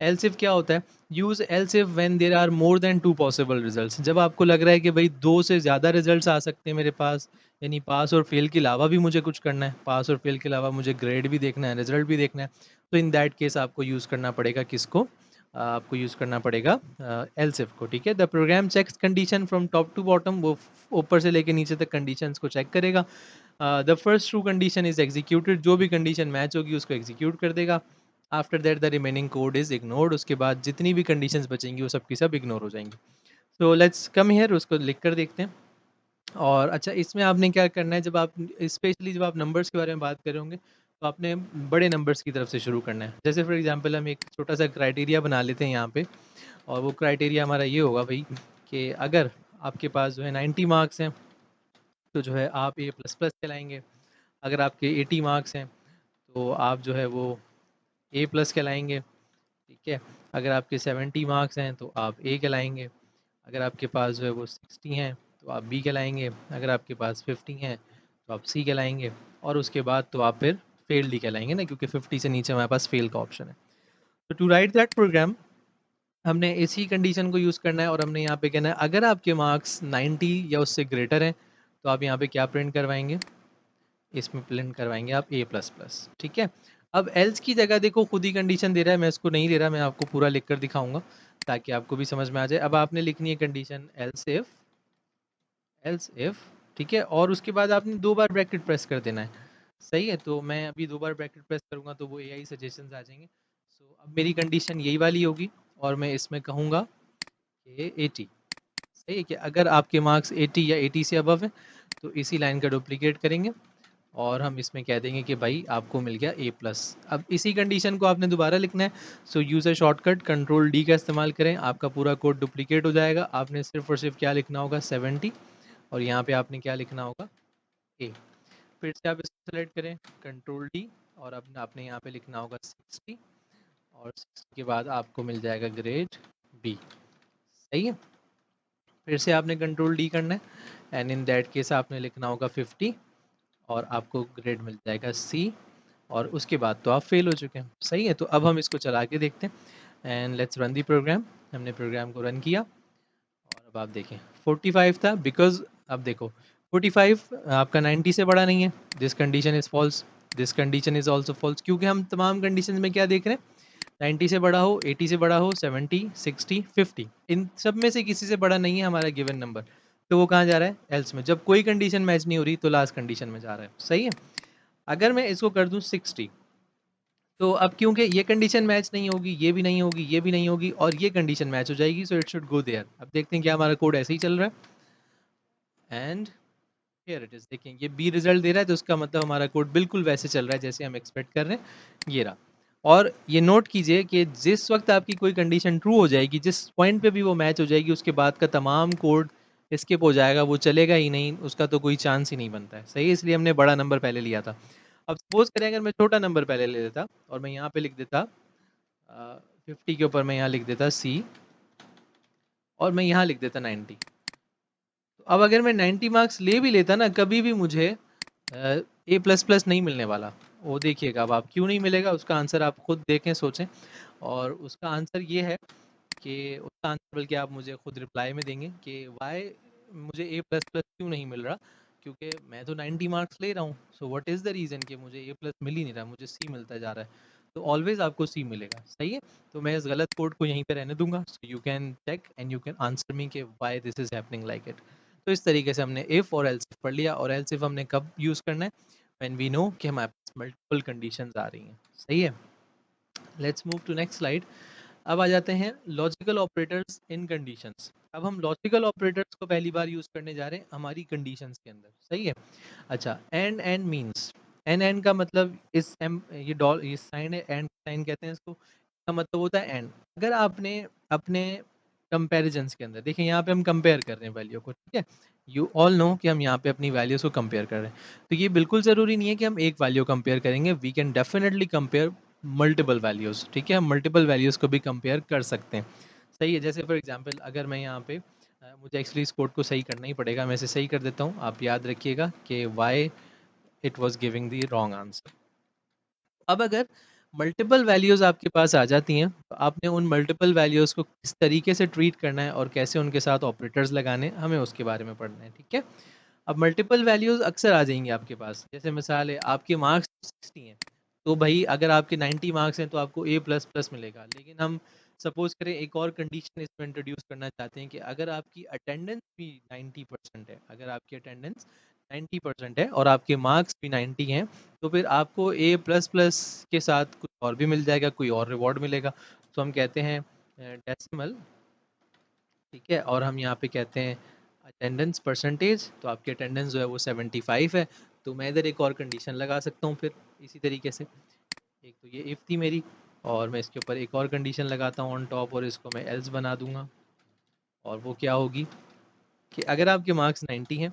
एल्स इफ क्या होता है? Use else if when there are more than two possible results. जब आपको लग रहा है कि भाई दो से ज़्यादा रिजल्ट्स आ सकते हैं मेरे पास, यानी पास और फेल के अलावा भी मुझे कुछ करना है, पास और फेल के अलावा मुझे ग्रेड भी देखना है, रिजल्ट भी देखना है, तो इन दैट केस आपको यूज़ करना पड़ेगा किसको? आपको यूज़ करना पड़ेगा एल्स इफ को। ठीक है। The program checks condition from top to bottom, वो ऊपर से लेके नीचे तक कंडीशंस को चेक करेगा। The first true condition is executed, जो भी कंडीशन मैच होगी उसको एग्जीक्यूट कर देगा। After that the remaining code is ignored, उसके बाद जितनी भी कंडीशंस बचेंगी वो सब की सब इग्नोर हो जाएंगी। सो लेट्स कम हियर, उसको लिख कर देखते हैं। और अच्छा, इसमें आपने क्या करना है, जब आप स्पेशली जब आप नंबर्स के बारे में बात कर रहे होंगे, तो आपने बड़े नंबर्स की तरफ से शुरू करना है। जैसे फॉर एग्जांपल हम एक छोटा सा क्राइटेरिया बना लेते हैं यहाँ पे, और वो क्राइटेरिया हमारा ये होगा भाई कि अगर आपके पास जो है 90 मार्क्स हैं तो जो है आप ए प्लस प्लस कहलाएंगे। अगर आपके 80 मार्क्स हैं तो आप जो है वो ए प्लस कहलाएंगे। ठीक है। अगर आपके 70 मार्क्स हैं तो आप ए कहलाएंगे। अगर आपके पास जो है वो 60 हैं तो आप बी कहलाएंगे। अगर आपके पास 50 हैं तो आप सी कहलाएंगे, और उसके बाद तो आप फिर फेल्ड ही कहलाएंगे ना, क्योंकि 50 से नीचे हमारे पास फेल का ऑप्शन है। तो टू राइट दैट प्रोग्राम हमने इसी कंडीशन को यूज़ करना है, और हमने यहाँ पे कहना है अगर आपके मार्क्स 90 या उससे ग्रेटर हैं तो आप यहाँ पे क्या प्रिंट करवाएंगे, इसमें प्रिंट करवाएंगे आप ए प्लस प्लस। ठीक है, अब एल्स की जगह देखो खुद ही कंडीशन दे रहा है, मैं इसको नहीं ले रहा, मैं आपको पूरा लिख कर दिखाऊंगा ताकि आपको भी समझ में आ जाए। अब आपने लिखनी है कंडीशन एल्स इफ, ठीक है, और उसके बाद आपने 2 बार ब्रैकेट प्रेस कर देना है। सही है, तो मैं अभी 2 बार ब्रैकेट प्रेस करूंगा तो वो एआई सजेशंस आ जाएंगे। सो अब मेरी कंडीशन यही वाली होगी, और मैं इसमें कहूँगा कि 80। सही है कि अगर आपके मार्क्स 80 या 80 से अबव है तो इसी लाइन का डुप्लीकेट करेंगे, और हम इसमें कह देंगे कि भाई आपको मिल गया ए प्लस। अब इसी कंडीशन को आपने दोबारा लिखना है, सो यूज़र शॉर्टकट कंट्रोल डी का इस्तेमाल करें, आपका पूरा कोड डुप्लीकेट हो जाएगा। आपने सिर्फ और सिर्फ क्या लिखना होगा 70, और यहाँ पे आपने क्या लिखना होगा ए। फिर से आप इसको सेलेक्ट करें कंट्रोल डी, और अब आपने यहाँ पे लिखना होगा 60, और 60 के बाद आपको मिल जाएगा ग्रेड बी। सही है, फिर से आपने कंट्रोल डी करना है, एंड इन दैट केस आपने लिखना होगा 50, और आपको ग्रेड मिल जाएगा सी, और उसके बाद तो आप फेल हो चुके हैं। सही है, तो अब हम इसको चला के देखते हैं, and let's run the program. हमने प्रोग्राम को रन किया, और अब आप देखें 45 था, बिकॉज अब देखो 45 आपका 90 से बड़ा नहीं है, this condition is false, this condition is also false, क्योंकि हम तमाम कंडीशन में क्या देख रहे हैं, 90 से बड़ा हो, 80 से बड़ा हो, 70, 60, 50, इन सब में से किसी से बड़ा नहीं है हमारा गिवन नंबर, तो वो कहाँ जा रहा है एल्स में। जब कोई कंडीशन मैच नहीं हो रही तो लास्ट कंडीशन में जा रहा है। सही है, अगर मैं इसको कर दूं 60, तो अब क्योंकि ये कंडीशन मैच नहीं होगी, ये भी नहीं होगी, ये भी नहीं होगी, और ये कंडीशन मैच हो जाएगी, so it should go there. अब देखते हैं क्या हमारा कोड ऐसे ही चल रहा है, एंड हियर इट इज। देखें ये बी रिजल्ट दे रहा है, तो उसका मतलब हमारा कोड बिल्कुल वैसे चल रहा है जैसे हम एक्सपेक्ट कर रहे हैं, ये रहा। और ये नोट कीजिए कि जिस वक्त आपकी कोई कंडीशन ट्रू हो जाएगी, जिस पॉइंट पे भी वो मैच हो जाएगी, उसके बाद का तमाम कोड स्किप हो जाएगा, वो चलेगा ही नहीं, उसका तो कोई चांस ही नहीं बनता है। सही है, इसलिए हमने बड़ा नंबर पहले लिया था। अब सपोज करें अगर मैं छोटा नंबर पहले ले लेता, और मैं यहाँ पे लिख देता 50 के ऊपर मैं यहाँ लिख देता सी, और मैं यहाँ लिख देता 90। तो अब अगर मैं 90 मार्क्स ले भी लेता ना, कभी भी मुझे ए प्लस प्लस नहीं मिलने वाला। वो देखिएगा, अब आप क्यों नहीं मिलेगा उसका आंसर आप खुद देखें, सोचें, और उसका आंसर ये है कि उसका आंसर बल्कि आप मुझे खुद रिप्लाई में देंगे कि वाई मुझे ए प्लस प्लस क्यों नहीं मिल रहा, क्योंकि मैं तो 90 मार्क्स ले रहा हूँ। So what is the reason कि मुझे ए प्लस मिल ही नहीं रहा, मुझे सी मिलता जा रहा है। तो ऑलवेज आपको सी मिलेगा। सही है, तो मैं इस गलत कोड को यहीं पे रहने दूंगा, so you can check and you can answer me कि why this is happening like it. तो इस तरीके से हमने इफ और एल्स पढ़ लिया, और एल्स इफ हमने कब यूज़ करना है, व्हेन वी नो कि हमारे पास मल्टीपल कंडीशंस आ रही हैं। सही है, let's move to next slide. अब आ जाते हैं लॉजिकल ऑपरेटर्स इन कंडीशंस। अब हम लॉजिकल ऑपरेटर्स को पहली बार यूज़ करने जा रहे हैं हमारी कंडीशंस के अंदर। सही है, अच्छा, एंड मींस, एंड का मतलब इस एम ये साइन है, एंड साइन कहते हैं इसको, इसका मतलब होता है एंड। अगर आपने अपने कंपैरिजंस के अंदर देखिए, यहाँ पे हम कंपेयर कर रहे हैं वैल्यू को, ठीक है, यू ऑल नो कि हम यहाँ पे अपनी वैल्यूज को कंपेयर कर रहे हैं। तो ये बिल्कुल ज़रूरी नहीं है कि हम एक वैल्यू कंपेयर करेंगे, we can definitely compare multiple values. ठीक है, हम मल्टीपल वैल्यूज़ को भी कंपेयर कर सकते हैं। सही है, जैसे फॉर एग्जांपल अगर मैं यहाँ पे मुझे एक्चुअली इस कोड को सही करना ही पड़ेगा, मैं इसे सही कर देता हूँ। आप याद रखिएगा कि why it was giving the wrong answer. अब अगर मल्टीपल वैल्यूज़ आपके पास आ जाती हैं, तो आपने उन मल्टीपल वैल्यूज़ को किस तरीके से ट्रीट करना है और कैसे उनके साथ ऑपरेटर्स लगाने हैं, हमें उसके बारे में पढ़ना है। ठीक है, अब मल्टीपल वैल्यूज़ अक्सर आ जाएंगी आपके पास, जैसे मिसाल है आपके मार्क्स 60 हैं, तो भाई अगर आपके 90 मार्क्स हैं तो आपको ए प्लस प्लस मिलेगा। लेकिन हम सपोज करें एक और कंडीशन इसमें इंट्रोड्यूस करना चाहते हैं कि अगर आपकी अटेंडेंस भी 90% है, अगर आपकी अटेंडेंस 90% है और आपके मार्क्स भी 90 हैं, तो फिर आपको ए प्लस प्लस के साथ कुछ और भी मिल जाएगा, कोई और रिवॉर्ड मिलेगा। तो हम कहते हैं डेसिमल, ठीक है, और हम यहाँ पे कहते हैं अटेंडेंस परसेंटेज, तो आपकी अटेंडेंस जो है वो 75 है। तो मैं इधर एक और कंडीशन लगा सकता हूँ फिर इसी तरीके से, एक तो ये इफ़ थी मेरी, और मैं इसके ऊपर एक और कंडीशन लगाता हूँ ऑन टॉप, और इसको मैं एल्स बना दूंगा। और वो क्या होगी कि अगर आपके मार्क्स 90 हैं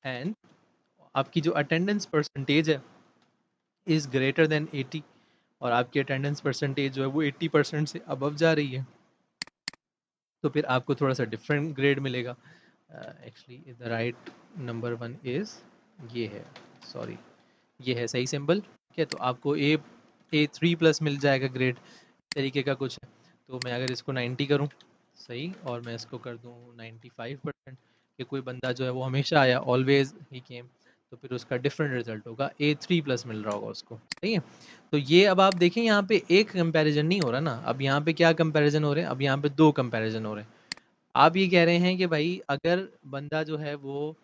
एंड आपकी जो अटेंडेंस परसेंटेज है इज़ ग्रेटर देन 80, और आपकी अटेंडेंस परसेंटेज जो है वो 80% से अबव जा रही है, तो फिर आपको थोड़ा सा डिफरेंट ग्रेड मिलेगा। Actually the right number one is ये है, सॉरी, ये है सही सिंबल, ठीक है। तो आपको A3+ मिल जाएगा ग्रेड, तरीके का कुछ है। तो मैं अगर इसको 90 करूं, सही, और मैं इसको कर दूं 95%, कि कोई बंदा जो है वो हमेशा आया, ऑलवेज ही केम, तो फिर उसका डिफरेंट रिजल्ट होगा, A3+ मिल रहा होगा उसको, सही है। तो ये अब आप देखें यहाँ पे एक कंपैरिजन नहीं हो रहा ना, अब यहाँ पे क्या कंपैरिजन हो रहे हैं, अब यहाँ पे दो कंपैरिजन हो रहे हैं। आप ये कह रहे हैं कि भाई अगर बंदा जो है वो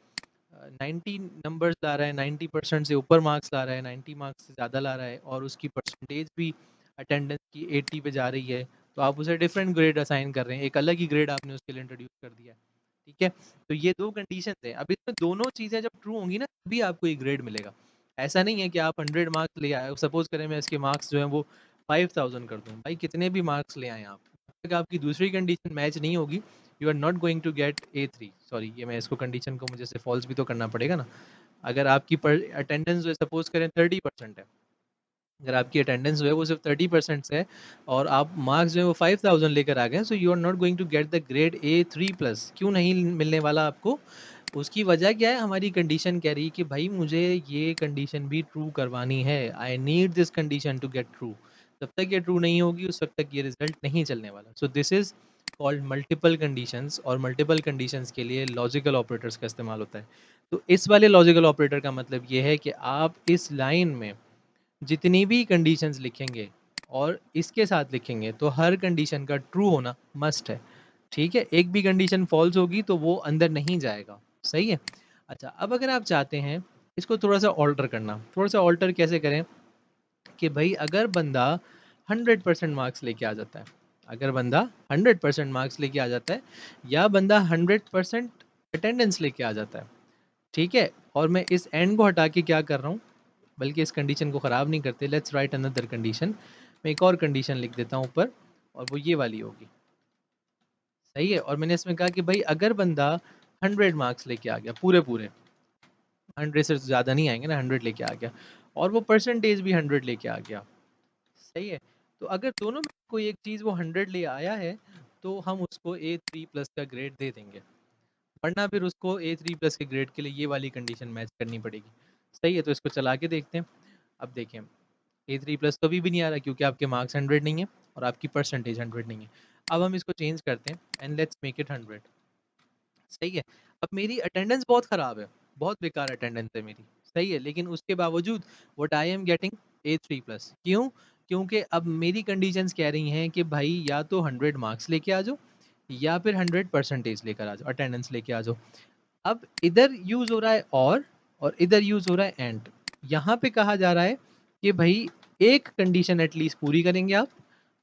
90 नंबर्स ला रहा है, 90% से ऊपर मार्क्स ला रहा है, 90 मार्क्स से ज़्यादा ला रहा है, और उसकी परसेंटेज भी अटेंडेंस की 80 पे जा रही है, तो आप उसे डिफरेंट ग्रेड असाइन कर रहे हैं, एक अलग ही ग्रेड आपने उसके लिए इंट्रोड्यूस कर दिया है, ठीक है। तो ये दो कंडीशन है, अब इसमें दोनों चीज़ें जब ट्रू होंगी ना तभी आपको एक ग्रेड मिलेगा। ऐसा नहीं है कि आप 100 मार्क्स ले आए, सपोज करें मैं इसके मार्क्स जो है वो 5000 कर दूँ, भाई कितने भी मार्क्स ले आए आप, जब तक आपकी दूसरी कंडीशन मैच नहीं होगी, you are not going to get A3। Sorry, ये मैं इसको कंडीशन को मुझे से फॉल्स भी तो करना पड़ेगा ना। अगर आपकी अटेंडेंस जो है सपोज करें 30% है, अगर आपकी अटेंडेंस जो है वो सिर्फ 30% है, और आप मार्क्स जो है वो 5000 लेकर आ गए, so you are not going to get the grade A3+। क्यों नहीं मिलने वाला आपको? उसकी वजह क्या है, हमारी कंडीशन कह रही है कि भाई मुझे ये कंडीशन भी ट्रू करवानी है, I need this condition to get true. जब तक ये ट्रू नहीं होगी उस वक्त तक ये रिजल्ट नहीं चलने वाला। So this is called multiple conditions, और मल्टीपल कंडीशंस के लिए लॉजिकल ऑपरेटर्स का इस्तेमाल होता है। तो इस वाले लॉजिकल ऑपरेटर का मतलब ये है कि आप इस लाइन में जितनी भी कंडीशंस लिखेंगे और इसके साथ लिखेंगे, तो हर कंडीशन का ट्रू होना मस्ट है, ठीक है। एक भी कंडीशन फॉल्स होगी तो वो अंदर नहीं जाएगा, सही है। अच्छा, अब अगर आप चाहते हैं इसको थोड़ा सा ऑल्टर करना, थोड़ा सा ऑल्टर कैसे करें, कि भाई अगर बंदा 100% मार्क्स लेके आ जाता है, अगर बंदा 100% मार्क्स लेके आ जाता है, या बंदा 100% अटेंडेंस लेके आ जाता है, ठीक है, और मैं इस एंड को हटा के क्या कर रहा हूँ, बल्कि इस कंडीशन को ख़राब नहीं करते, लेट्स राइट अनदर कंडीशन। मैं एक और कंडीशन लिख देता हूँ ऊपर, और वो ये वाली होगी, सही है। और मैंने इसमें कहा कि भाई अगर बंदा 100 मार्क्स लेके आ गया, पूरे पूरे 100 से ज़्यादा नहीं आएंगे ना, 100 लेके आ गया, और वो परसेंटेज भी 100 लेके आ गया, सही है। तो अगर दोनों में कोई एक चीज़ वो 100 ले आया है, तो हम उसको A3+ का ग्रेड दे देंगे, वरना फिर उसको A3+ के ग्रेड के लिए ये वाली कंडीशन मैच करनी पड़ेगी, सही है। तो इसको चला के देखते हैं। अब देखें, A3+ तो अभी भी नहीं आ रहा, क्योंकि आपके मार्क्स 100 नहीं है और आपकी परसेंटेज 100 नहीं है। अब हम इसको चेंज करते हैं, एंड लेट्स मेक इट 100, सही है। अब मेरी अटेंडेंस बहुत ख़राब है, बहुत बेकार अटेंडेंस है मेरी, सही है, लेकिन उसके बावजूद what I am getting A3+। क्यों? क्योंकि अब मेरी कंडीशंस कह रही हैं कि भाई या तो 100 मार्क्स लेके आ जाओ, या फिर 100 परसेंटेज लेकर आ जाओ, अटेंडेंस लेके आ जाओ। अब इधर यूज़ हो रहा है और इधर यूज़ हो रहा है एंड। यहाँ पे कहा जा रहा है कि भाई एक कंडीशन एटलीस्ट पूरी करेंगे आप,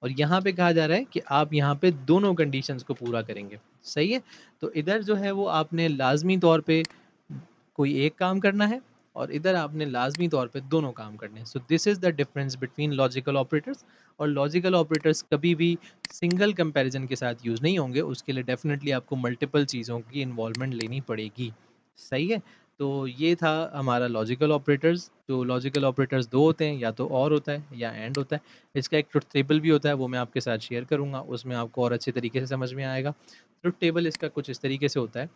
और यहाँ पे कहा जा रहा है कि आप यहाँ पे दोनों कंडीशंस को पूरा करेंगे, सही है। तो इधर जो है वो आपने लाजमी तौर पे कोई एक काम करना है, और इधर आपने लाजमी तौर पे दोनों काम करने हैं। So this is the difference between logical operators. और लॉजिकल ऑपरेटर्स कभी भी सिंगल कंपैरिजन के साथ यूज़ नहीं होंगे, उसके लिए डेफिनेटली आपको मल्टीपल चीज़ों की इन्वॉल्वमेंट लेनी पड़ेगी, सही है। तो ये था हमारा लॉजिकल ऑपरेटर्स। जो लॉजिकल ऑपरेटर्स दो होते हैं, या तो और होता है या एंड होता है। इसका एक ट्रुथ टेबल भी होता है, वो मैं आपके साथ शेयर करूँगा, उसमें आपको और अच्छे तरीके से समझ में आएगा। ट्रुथ टेबल इसका कुछ इस तरीके से होता है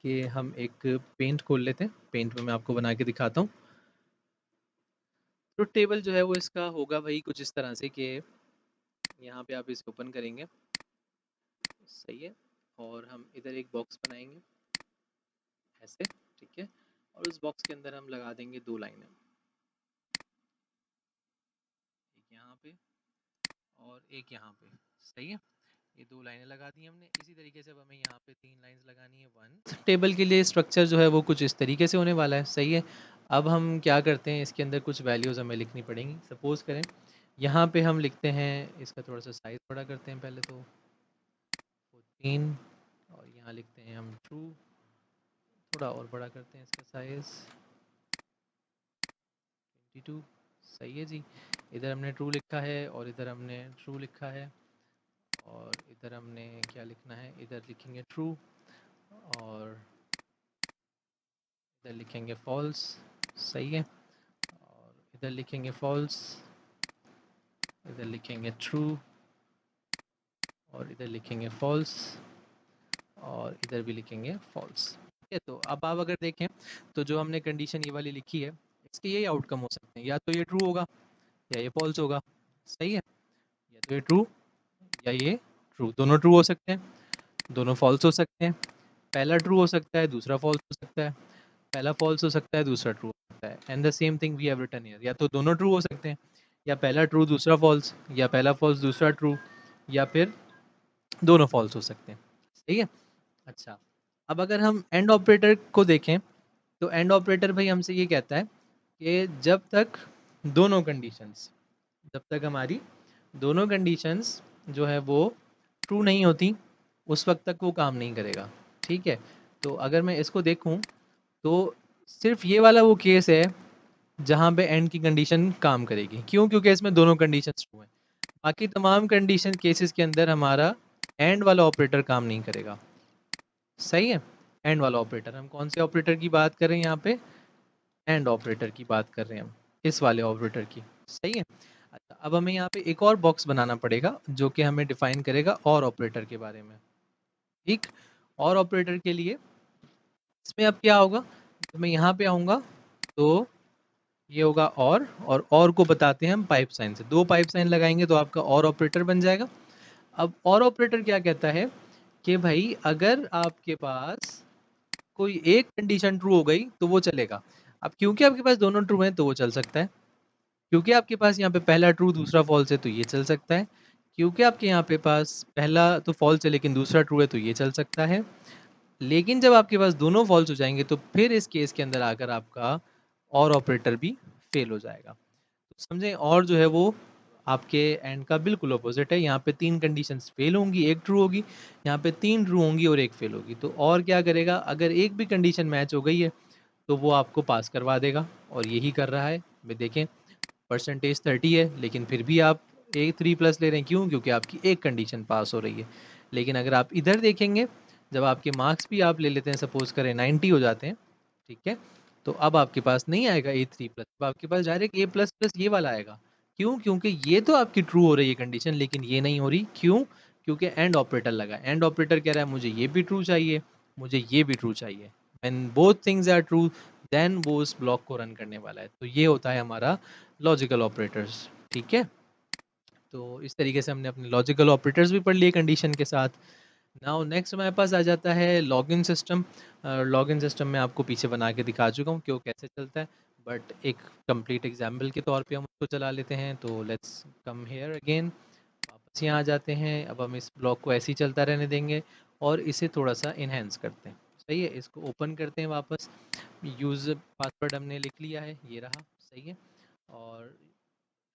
कि हम एक पेंट खोल लेते हैं, पेंट में मैं आपको बना के दिखाता हूँ। ट्रुथ टेबल जो है वो इसका होगा भाई कुछ इस तरह से कि यहाँ पे आप इसे ओपन करेंगे, सही है, और हम इधर एक बॉक्स बनाएंगे ऐसे, ठीक है, और उस बॉक्स के अंदर हम लगा देंगे दो लाइनें, एक यहाँ पे और एक यहाँ पे, सही है। ये दो लाइनें लगा दी हमने। इसी तरीके से अब हमें यहाँ पे तीन लाइंस लगानी है। वन टेबल के लिए स्ट्रक्चर जो है वो कुछ इस तरीके से होने वाला है, सही है। अब हम क्या करते हैं, इसके अंदर कुछ वैल्यूज़ हमें लिखनी पड़ेंगी। सपोज करें यहाँ पे हम लिखते हैं, इसका थोड़ा सा साइज़ बड़ा करते हैं पहले तो 14, और यहाँ लिखते हैं हम ट्रू, थोड़ा और बड़ा करते हैं इसका साइज़ 22, सही है जी। इधर हमने ट्रू लिखा है और इधर हमने ट्रू लिखा है, और इधर हमने क्या लिखना है, इधर लिखेंगे ट्रू, और इधर लिखेंगे फॉल्स, सही है, और इधर लिखेंगे फॉल्स, इधर लिखेंगे ट्रू, और इधर लिखेंगे फॉल्स, और इधर भी लिखेंगे फॉल्स। है, तो अब आप अगर देखें तो जो हमने कंडीशन ये वाली लिखी है, इसके यही आउटकम हो सकते हैं, या तो ये ट्रू होगा या ये फॉल्स होगा। सही है, या तो ये ट्रू या ये ट्रू, दोनों ट्रू हो सकते हैं, दोनों फॉल्स हो सकते हैं। पहला ट्रू हो सकता है, दूसरा फॉल्स हो सकता है, पहला फॉल्स हो सकता है, दूसरा ट्रू हो सकता है। And the same thing we have written here, या तो दोनों ट्रू हो सकते हैं, या पहला ट्रू दूसरा फॉल्स, या पहला फॉल्स दूसरा ट्रू, या फिर दोनों फॉल्स हो सकते हैं। सही है। अच्छा, अब अगर हम एंड ऑपरेटर को देखें तो एंड ऑपरेटर भाई हमसे ये कहता है कि जब तक दोनों कंडीशंस, जब तक हमारी दोनों कंडीशंस जो है वो ट्रू नहीं होती, उस वक्त तक वो काम नहीं करेगा। ठीक है, तो अगर मैं इसको देखूं तो सिर्फ ये वाला वो केस है जहाँ पे एंड की कंडीशन काम करेगी। क्यों? क्योंकि इसमें दोनों कंडीशन ट्रू हैं। बाकी तमाम कंडीशन केसेस के अंदर हमारा एंड वाला ऑपरेटर काम नहीं करेगा। सही है, एंड वाला ऑपरेटर, हम कौन से ऑपरेटर की बात कर रहे हैं यहाँ पे? एंड ऑपरेटर की बात कर रहे हैं हम, इस वाले ऑपरेटर की। सही है। अच्छा, अब हमें यहाँ पे एक और बॉक्स बनाना पड़ेगा जो कि हमें डिफाइन करेगा और ऑपरेटर के बारे में। ठीक, और ऑपरेटर के लिए इसमें अब क्या होगा, तो मैं यहाँ पे आऊँगा तो ये होगा और को बताते हैं हम पाइप साइन से। दो पाइप साइन लगाएंगे तो आपका और ऑपरेटर बन जाएगा। अब और ऑपरेटर क्या कहता है कि भाई अगर आपके पास कोई एक कंडीशन ट्रू हो गई तो वो चलेगा। अब क्योंकि आपके पास दोनों ट्रू हैं तो वो चल सकता है, क्योंकि आपके पास यहाँ पे पहला ट्रू दूसरा फॉल्स है तो ये चल सकता है, क्योंकि आपके यहाँ पे पास पहला तो फॉल्स है लेकिन दूसरा ट्रू है तो ये चल सकता है। लेकिन जब आपके पास दोनों फॉल्स हो जाएंगे तो फिर इस केस के अंदर आकर आपका और ऑपरेटर भी फेल हो जाएगा। तो समझें, और जो है वो आपके एंड का बिल्कुल अपोजिट है। यहाँ पे तीन कंडीशंस फेल होंगी, एक ट्रू होगी, यहाँ पे तीन ट्रू होंगी और एक फेल होगी। तो और क्या करेगा, अगर एक भी कंडीशन मैच हो गई है तो वो आपको पास करवा देगा, और यही कर रहा है। वे देखें, परसेंटेज 30 है लेकिन फिर भी आप एक 3+ ले रहे हैं। क्यों? क्योंकि आपकी एक कंडीशन पास हो रही है। लेकिन अगर आप इधर देखेंगे, जब आपके मार्क्स भी आप ले लेते हैं, सपोज करें 90 हो जाते हैं, ठीक है, तो अब आपके पास नहीं आएगा A3+, अब आपके पास डायरेक्ट A++ ये वाला आएगा। क्यों? क्योंकि ये तो आपकी ट्रू हो रही है कंडीशन, लेकिन ये नहीं हो रही। क्यों? क्योंकि एंड ऑपरेटर लगा। एंड ऑपरेटर कह रहा है मुझे ये भी ट्रू चाहिए, मुझे ये भी ट्रू चाहिए। When both things are true then वो उस ब्लॉक को रन करने वाला है। तो ये होता है हमारा लॉजिकल ऑपरेटर्स। ठीक है, तो इस तरीके से हमने अपने लॉजिकल ऑपरेटर्स भी पढ़ लिए कंडीशन के साथ। नाउ नेक्स्ट हमारे पास आ जाता है लॉगिन सिस्टम। लॉगिन सिस्टम में आपको पीछे बना के दिखा चुका हूँ कि वो कैसे चलता है, बट एक कंप्लीट एग्जाम्पल के तौर पे हम उसको चला लेते हैं। तो लेट्स कम हेयर अगेन, वापस यहाँ आ जाते हैं। अब हम इस ब्लॉक को ऐसे ही चलता रहने देंगे और इसे थोड़ा सा इन्हेंस करते हैं। सही है, इसको ओपन करते हैं वापस। यूज़ पासवर्ड हमने लिख लिया है, ये रहा। सही है, और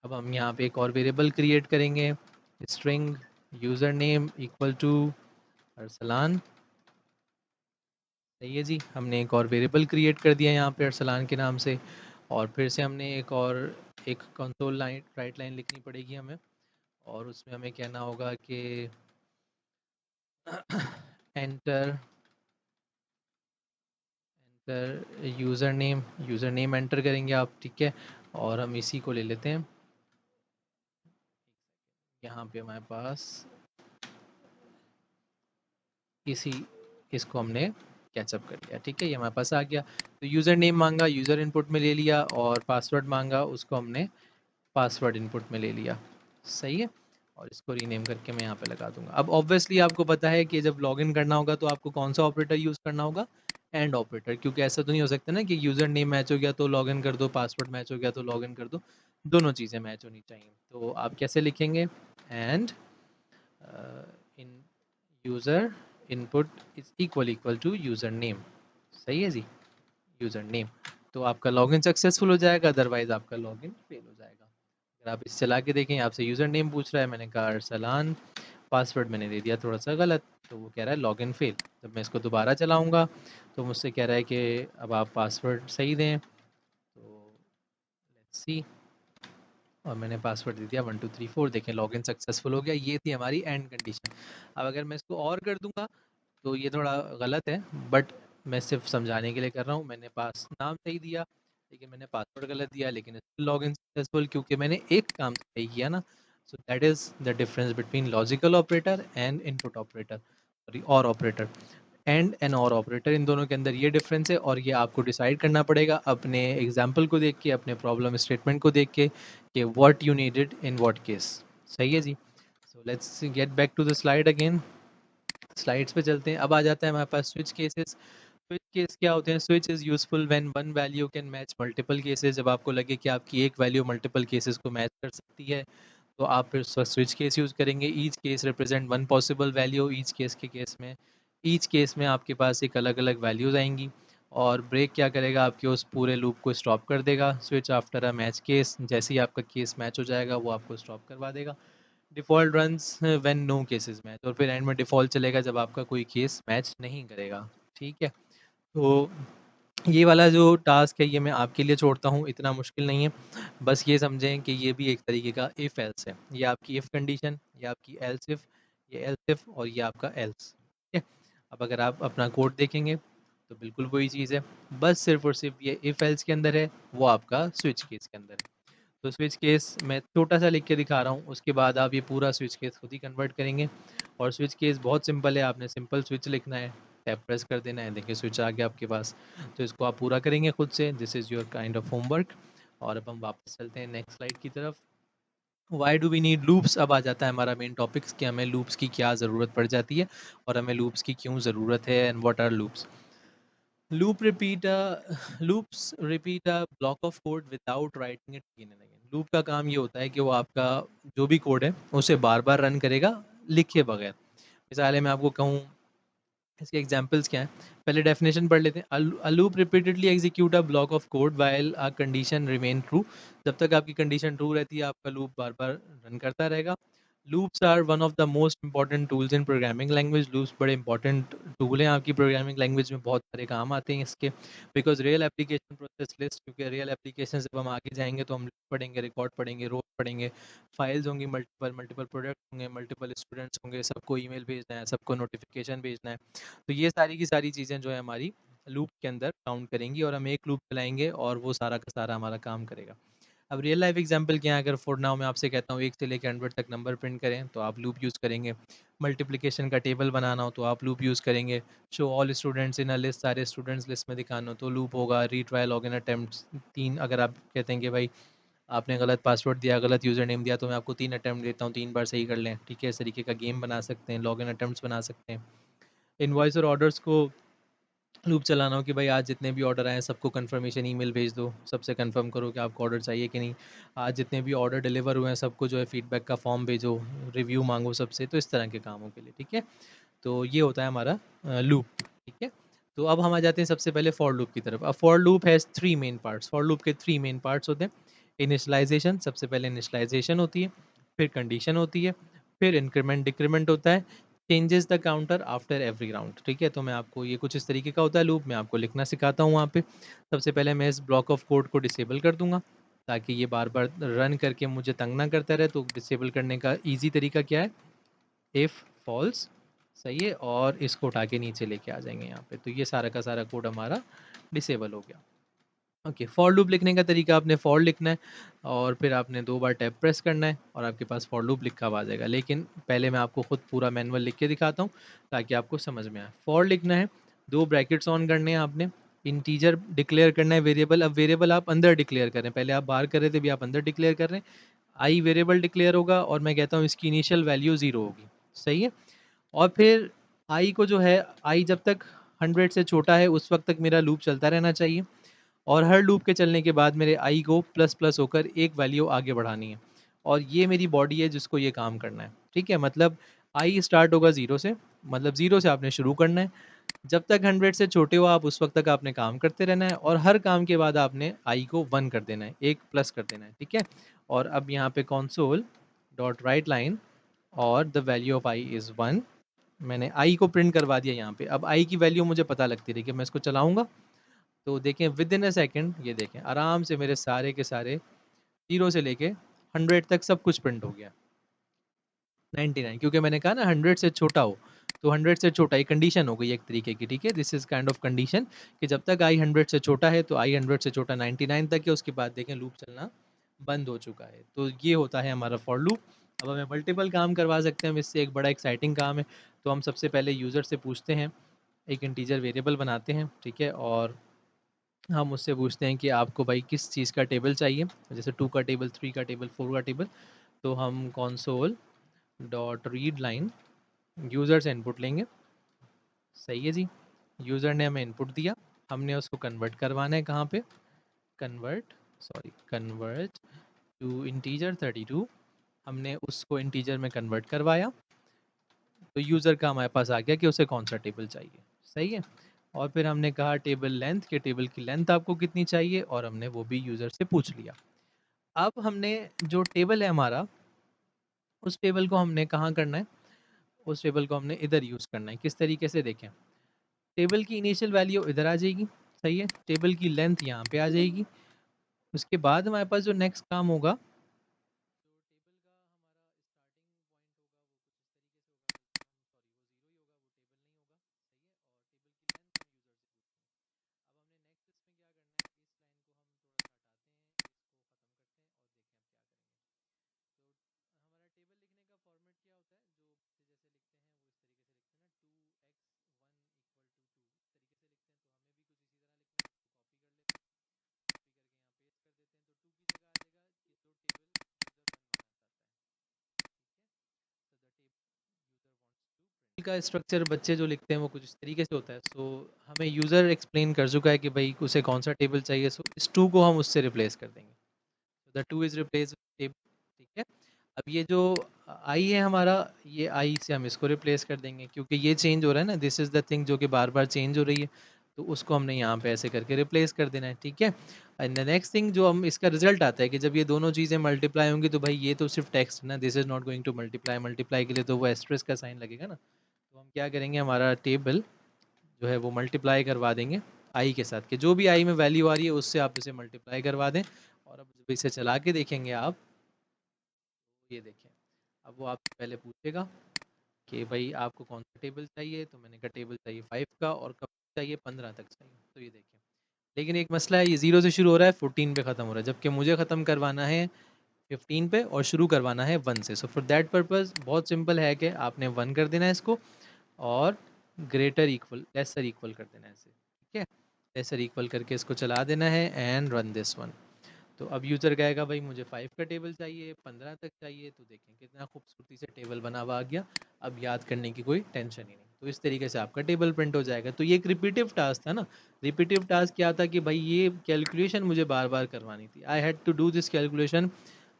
अब हम यहाँ पे एक और वेरिएबल क्रिएट करेंगे, string user name equal to Arsalan. सही है जी, हमने एक और वेरिएबल क्रिएट कर दिया यहाँ पे अरसलान के नाम से। और फिर से हमने एक कंसोल लाइन राइट लाइन लिखनी पड़ेगी हमें, और उसमें हमें कहना होगा कि एंटर यूज़र नेम एंटर करेंगे आप। ठीक है, और हम इसी को ले लेते हैं। यहाँ पे हमारे पास इसको हमने कैचअप कर लिया। ठीक है, ये हमारे पास आ गया। तो यूज़र नेम मांगा, यूज़र इनपुट में ले लिया, और पासवर्ड मांगा, उसको हमने पासवर्ड इनपुट में ले लिया। सही है, और इसको रीनेम करके मैं यहाँ पे लगा दूंगा। अब ऑब्वियसली आपको पता है कि जब लॉगिन करना होगा तो आपको कौन सा ऑपरेटर यूज़ करना होगा? एंड ऑपरेटर, क्योंकि ऐसा तो नहीं हो सकता ना कि यूज़र नेम मैच हो गया तो लॉगिन कर दो, पासवर्ड मैच हो गया तो लॉगिन कर दो। दोनों चीज़ें मैच होनी चाहिए। तो आप कैसे लिखेंगे? And in user input is equal to user name. सही है जी, यूज़र नेम। तो आपका लॉगिन सक्सेसफुल हो जाएगा, अदरवाइज आपका लॉगिन फेल हो जाएगा। अगर आप इस चला के देखें, आपसे यूज़र नेम पूछ रहा है, मैंने कहा अरसलान, पासवर्ड मैंने दे दिया थोड़ा सा गलत, तो वो कह रहा है लॉगिन फेल। जब मैं इसको दोबारा चलाऊँगा तो मुझसे कह रहा है कि अब आप पासवर्ड सही दें। तो लेट्स सी, और मैंने पासवर्ड दे दिया 1234। देखें, लॉगिन सक्सेसफुल हो गया। ये थी हमारी एंड कंडीशन। अब अगर मैं इसको और कर दूंगा तो ये थोड़ा गलत है, बट मैं सिर्फ समझाने के लिए कर रहा हूँ। मैंने पास नाम सही दिया लेकिन मैंने पासवर्ड गलत दिया, लेकिन लॉगिन सक्सेसफुल, क्योंकि मैंने एक काम सही किया ना। So that is the difference between logical operator and input operator, sorry और ऑपरेटर। एंड एन और ऑपरेटर, इन दोनों के अंदर ये डिफरेंस है और ये आपको डिसाइड करना पड़ेगा अपने एग्जाम्पल को देख के, अपने प्रॉब्लम स्टेटमेंट को देख के कि what you needed in what case. सही है जी। So let's get back to the slide again. Slides पे चलते हैं। अब आ जाता है हमारे पास स्विच केसेस। स्विच केस क्या होते हैं? Switch is useful when one value can match multiple cases. जब आपको लगे कि आपकी एक वैल्यू मल्टीपल केसेस को मैच कर सकती है तो आप फिर स्विच केस यूज़ करेंगे। Each case represent one possible value. Each case में आपके पास एक अलग अलग वैल्यूज़ आएंगी और ब्रेक क्या करेगा, आपके उस पूरे लूप को स्टॉप कर देगा। Switch after a match case, जैसे ही आपका केस मैच हो जाएगा वो आपको स्टॉप करवा देगा। Default runs when no cases match, और फिर एंड में डिफ़ॉल्ट चलेगा जब आपका कोई केस मैच नहीं करेगा। ठीक है, तो ये वाला जो टास्क है ये मैं आपके लिए छोड़ता हूँ, इतना मुश्किल नहीं है। बस ये समझें कि ये भी एक तरीके का इफ़ एल्स है। ये आपकी इफ़ कंडीशन, ये आपकी एल्स इफ़, ये एल्स इफ़ और ये आपका एल्स। ठीक है, अब अगर आप अपना कोड देखेंगे तो बिल्कुल वही चीज़ है, बस सिर्फ़ और सिर्फ़ ये इफ़ एल्स के अंदर है, वो आपका स्विच केस के अंदर है। तो स्विच केस मैं छोटा सा लिख के दिखा रहा हूँ, उसके बाद आप ये पूरा स्विच केस खुद ही कन्वर्ट करेंगे। और स्विच केस बहुत सिंपल है, आपने सिंपल स्विच लिखना है, टैप प्रेस कर देना है, देखिए स्विच आ गया आपके पास। तो इसको आप पूरा करेंगे खुद से, this is your kind of homework. और अब हम वापस चलते हैं नेक्स्ट स्लाइड की तरफ। Why do we need loops? अब आ जाता है हमारा मेन टॉपिक्स कि हमें लूप्स की क्या ज़रूरत पड़ जाती है और हमें लूप्स की क्यों ज़रूरत है, and what are loops. Loops repeat a block of code without writing it again and again. Loop का काम ये होता है कि वो आपका जो भी कोड है उसे बार बार रन करेगा लिखे बगैर। मिसाल है, मैं आपको कहूँ इसके एग्जांपल्स क्या हैं, पहले डेफिनेशन पढ़ लेते हैं। A loop repeatedly execute a block of code while a condition remain true. जब तक आपकी कंडीशन ट्रू रहती है आपका लूप बार बार रन करता रहेगा। Loops are one of the most important tools in programming language. Loops बड़े इंपॉर्टेंट टूल हैं आपकी प्रोग्रामिंग लैंग्वेज में, बहुत सारे काम आते हैं इसके। Because real application process list, क्योंकि रियल एप्लीकेशन जब हम आगे जाएंगे तो हम पढ़ेंगे, रिकॉर्ड पढ़ेंगे, रोज पढ़ेंगे, फाइल्स होंगी, मल्टीपल मल्टीपल प्रोडक्ट होंगे, मल्टीपल स्टूडेंट्स होंगे, सबको ईमेल भेजना है, सबको नोटिफिकेशन भेजना है। तो ये सारी की सारी चीज़ें जो है हमारी लूप के अंदर काउंट करेंगी और हम एक लूप चलाएंगे और वो सारा का सारा हमारा काम करेगा। अब रियल लाइफ एग्जांपल क्या है? अगर फॉर नाउ मैं आपसे कहता हूँ 1 से लेकर 100 तक नंबर प्रिंट करें तो आप लूप यूज़ करेंगे। मल्टीप्लिकेशन का टेबल बनाना हो तो आप लूप यूज़ करेंगे। Show all students in a list, सारे स्टूडेंट्स लिस्ट में दिखाना हो तो लूप होगा। रीट्राई लॉगिन अटेम्प्ट्स 3, अगर आप कहते हैं कि भाई आपने गलत पासवर्ड दिया, गलत यूज़र नेम दिया, तो मैं आपको 3 अटेम्प्ट देता हूँ, 3 बार सही कर लें। ठीक है, इस तरीके का गेम बना सकते हैं, लॉगिन अटेम्प्ट्स बना सकते हैं। इनवॉइस और ऑर्डर्स को लूप चलाना हो कि भाई आज जितने भी ऑर्डर आए सबको कंफर्मेशन ईमेल भेज दो, सबसे कंफर्म करो कि आपको ऑर्डर चाहिए कि नहीं। आज जितने भी ऑर्डर डिलीवर हुए हैं सबको जो है फीडबैक का फॉर्म भेजो, रिव्यू मांगो सबसे। तो इस तरह के कामों के लिए, ठीक है। तो ये होता है हमारा लूप। ठीक है, तो अब हम आ जाते हैं सबसे पहले फॉर लूप की तरफ। अब for loop has 3 main parts. For loop के 3 मेन पार्ट्स होते हैं। इनिशियलाइजेशन, सबसे पहले इनिशियलाइजेशन होती है, फिर कंडीशन होती है, फिर इंक्रीमेंट डिक्रीमेंट होता है, changes the counter after every round. ठीक है, तो मैं आपको ये कुछ इस तरीके का होता है लूप, मैं आपको लिखना सिखाता हूँ वहाँ पे। सबसे पहले मैं इस ब्लॉक ऑफ कोड को डिसेबल कर दूंगा ताकि ये बार बार रन करके मुझे तंग ना करता रहे। तो डिसेबल करने का ईजी तरीका क्या है? इफ़ फॉल्स, सही है, और इसको उठा के नीचे लेके आ जाएंगे यहाँ पे। तो ये सारा का सारा कोड हमारा डिसेबल हो गया। ओके, फॉर लूप लिखने का तरीका, आपने फॉर लिखना है और फिर आपने 2 बार टैब प्रेस करना है और आपके पास फॉर लूप लिखा हुआ आ जाएगा। लेकिन पहले मैं आपको खुद पूरा मैनुअल लिख के दिखाता हूँ ताकि आपको समझ में आए। फॉर लिखना है, 2 ब्रैकेट्स ऑन करने हैं आपने, इंटीजर डिक्लेयर करना है वेरिएबल। अब वेरिएबल आप अंदर डिक्लेयर करें, पहले आप बाहर कर रहे थे, अभी आप अंदर डिक्लेयर कर रहे हैं। आई वेरिएबल डिक्लेयर होगा और मैं कहता हूँ इसकी इनिशियल वैल्यू 0 होगी, सही है। और फिर आई को जो है, आई जब तक 100 से छोटा है उस वक्त तक मेरा लूप चलता रहना चाहिए और हर लूप के चलने के बाद मेरे आई को प्लस प्लस होकर एक वैल्यू आगे बढ़ानी है। और ये मेरी बॉडी है जिसको ये काम करना है। ठीक है, मतलब आई स्टार्ट होगा 0 से, मतलब 0 से आपने शुरू करना है। जब तक 100 से छोटे हो आप उस वक्त तक आपने काम करते रहना है और हर काम के बाद आपने आई को 1 कर देना है, एक प्लस कर देना है। ठीक है, और अब यहाँ पे कंसोल डॉट राइट लाइन और the value of I is 1। मैंने आई को प्रिंट करवा दिया यहाँ पे। अब आई की वैल्यू मुझे पता लगती रही कि मैं इसको चलाऊंगा तो देखें विद इन अ सेकेंड, ये देखें आराम से मेरे सारे के सारे 0 से लेके 100 तक सब कुछ प्रिंट हो गया। 99, क्योंकि मैंने कहा ना 100 से छोटा हो, तो 100 से छोटा ही कंडीशन हो गई एक तरीके की। ठीक है, this is kind of condition कि जब तक आई 100 से छोटा है तो आई 100 से छोटा 99 तक है, उसके बाद देखें लूप चलना बंद हो चुका है। तो ये होता है हमारा फॉर लूप। अब हमें मल्टीपल काम करवा सकते हैं हम इससे, एक बड़ा एक्साइटिंग काम है। तो हम सबसे पहले यूज़र से पूछते हैं एक इंटीजर वेरिएबल बनाते हैं, ठीक है, और हम उससे पूछते हैं कि आपको भाई किस चीज़ का टेबल चाहिए, जैसे 2 का टेबल, 3 का टेबल, 4 का टेबल। तो हम console dot read line user से इनपुट लेंगे। सही है जी। यूज़र ने हमें इनपुट दिया, हमने उसको कन्वर्ट करवाना है कहाँ पे, कन्वर्ट टू इंटीजर 32। हमने उसको इंटीजर में कन्वर्ट करवाया, तो यूज़र का हमारे पास आ गया कि उसे कौन सा टेबल चाहिए। सही है। और फिर हमने कहा टेबल लेंथ, के टेबल की लेंथ आपको कितनी चाहिए, और हमने वो भी यूज़र से पूछ लिया। अब हमने जो टेबल है हमारा, उस टेबल को हमने कहाँ करना है, उस टेबल को हमने इधर यूज़ करना है। किस तरीके से देखें, टेबल की इनिशियल वैल्यू इधर आ जाएगी। सही है। टेबल की लेंथ यहाँ पे आ जाएगी। उसके बाद हमारे पास जो नेक्स्ट काम होगा, का स्ट्रक्चर बच्चे जो लिखते हैं वो कुछ इस तरीके से होता है। सो हमें यूज़र एक्सप्लेन कर चुका है कि भाई उसे कौन सा टेबल चाहिए, सो इस टू को हम उससे रिप्लेस कर देंगे। The two is replace table. ठीक है। अब ये जो आई है हमारा, ये आई से हम इसको रिप्लेस कर देंगे, क्योंकि ये चेंज हो रहा है ना, दिस इज़ द थिंग जो कि बार बार चेंज हो रही है, तो उसको हमने यहाँ पे ऐसे करके रिप्लेस कर देना है। ठीक है। एंड द नेक्स्ट थिंग जो हम इसका रिजल्ट आता है कि जब ये दोनों चीज़ें मल्टीप्लाई होंगी, तो भाई ये तो सिर्फ टेक्स्ट है ना, this is not going to multiply. Multiply के लिए तो वो एस्ट्रिस्क का साइन लगेगा ना। तो हम क्या करेंगे, हमारा टेबल जो है वो मल्टीप्लाई करवा देंगे आई के साथ, कि जो भी आई में वैल्यू आ रही है उससे आप इसे मल्टीप्लाई करवा दें। और अब जब इसे चला के देखेंगे आप, ये देखें, अब वो आपसे पहले पूछेगा कि भाई आपको कौन सा टेबल चाहिए, तो मैंने कहा टेबल चाहिए 5 का, और कब चाहिए, 15 तक चाहिए। तो ये देखें, लेकिन एक मसला है, ये 0 से शुरू हो रहा है, 14 पे ख़त्म हो रहा है, जबकि मुझे ख़त्म करवाना है 15 पे और शुरू करवाना है 1 से। सो फॉर दैट पर्पज़ बहुत सिंपल है कि आपने 1 कर देना है इसको, और ग्रेटर इक्वल लेसर इक्वल कर देना है इसे। ठीक है। लेसर इक्वल करके इसको चला देना है एंड रन दिस वन। तो अब यूज़र कहेगा भाई मुझे 5 का टेबल चाहिए, 15 तक चाहिए, तो देखें कितना खूबसूरती से टेबल बना हुआ आ गया। अब याद करने की कोई टेंशन ही नहीं। तो इस तरीके से आपका टेबल प्रिंट हो जाएगा। तो ये एक रिपीटिव टास्क था ना। रिपीटिव टास्क क्या था कि भाई ये कैलकुलेशन मुझे बार बार करवानी थी। I had to do this calculation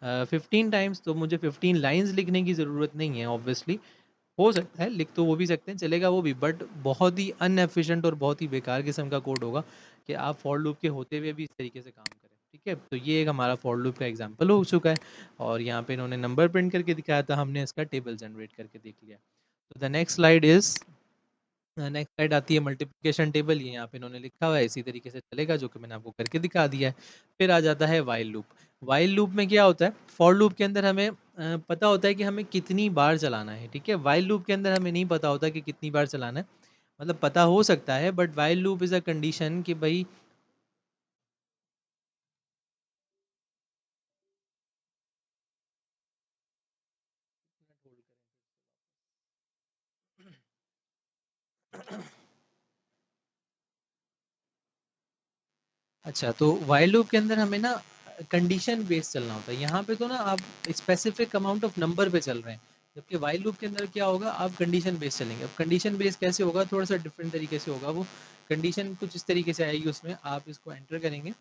15 times. तो मुझे 15 लाइन्स लिखने की ज़रूरत नहीं है ऑब्वियसली। हो सकता है, लिख तो वो भी सकते हैं, चलेगा वो भी, बट बहुत ही अनएफिशिएंट और बहुत ही बेकार किस्म का कोड होगा कि आप फॉर लूप के होते हुए भी इस तरीके से काम करें। ठीक है। तो ये एक हमारा फॉर लूप का एग्जांपल हो चुका है, और यहाँ पे इन्होंने नंबर प्रिंट करके दिखाया था, हमने इसका टेबल जनरेट करके देख लिया। तो द नेक्स्ट स्लाइड आती है मल्टीप्लिकेशन टेबल। ये यहाँ पे इन्होंने लिखा हुआ है, इसी तरीके से चलेगा, जो कि मैंने आपको करके दिखा दिया है। फिर आ जाता है वाइल लूप। वाइल लूप में क्या होता है, फॉर लूप के अंदर हमें पता होता है कि हमें कितनी बार चलाना है। ठीक है। वाइल लूप के अंदर हमें नहीं पता होता कि कितनी बार चलाना है, मतलब पता हो सकता है, but while loop is a condition कि भाई अच्छा, तो व्हाइल लूप के अंदर हमें ना कंडीशन बेस्ड चलना होता है। यहाँ पे तो ना आप स्पेसिफिक अमाउंट ऑफ नंबर पे चल रहे हैं, जबकि व्हाइल लूप के अंदर क्या होगा, आप कंडीशन बेस्ड चलेंगे। अब कंडीशन बेस्ड कैसे होगा, थोड़ा सा डिफरेंट तरीके से होगा। वो कंडीशन कुछ इस तरीके से आएगी, उसमें आप इसको एंटर करेंगे,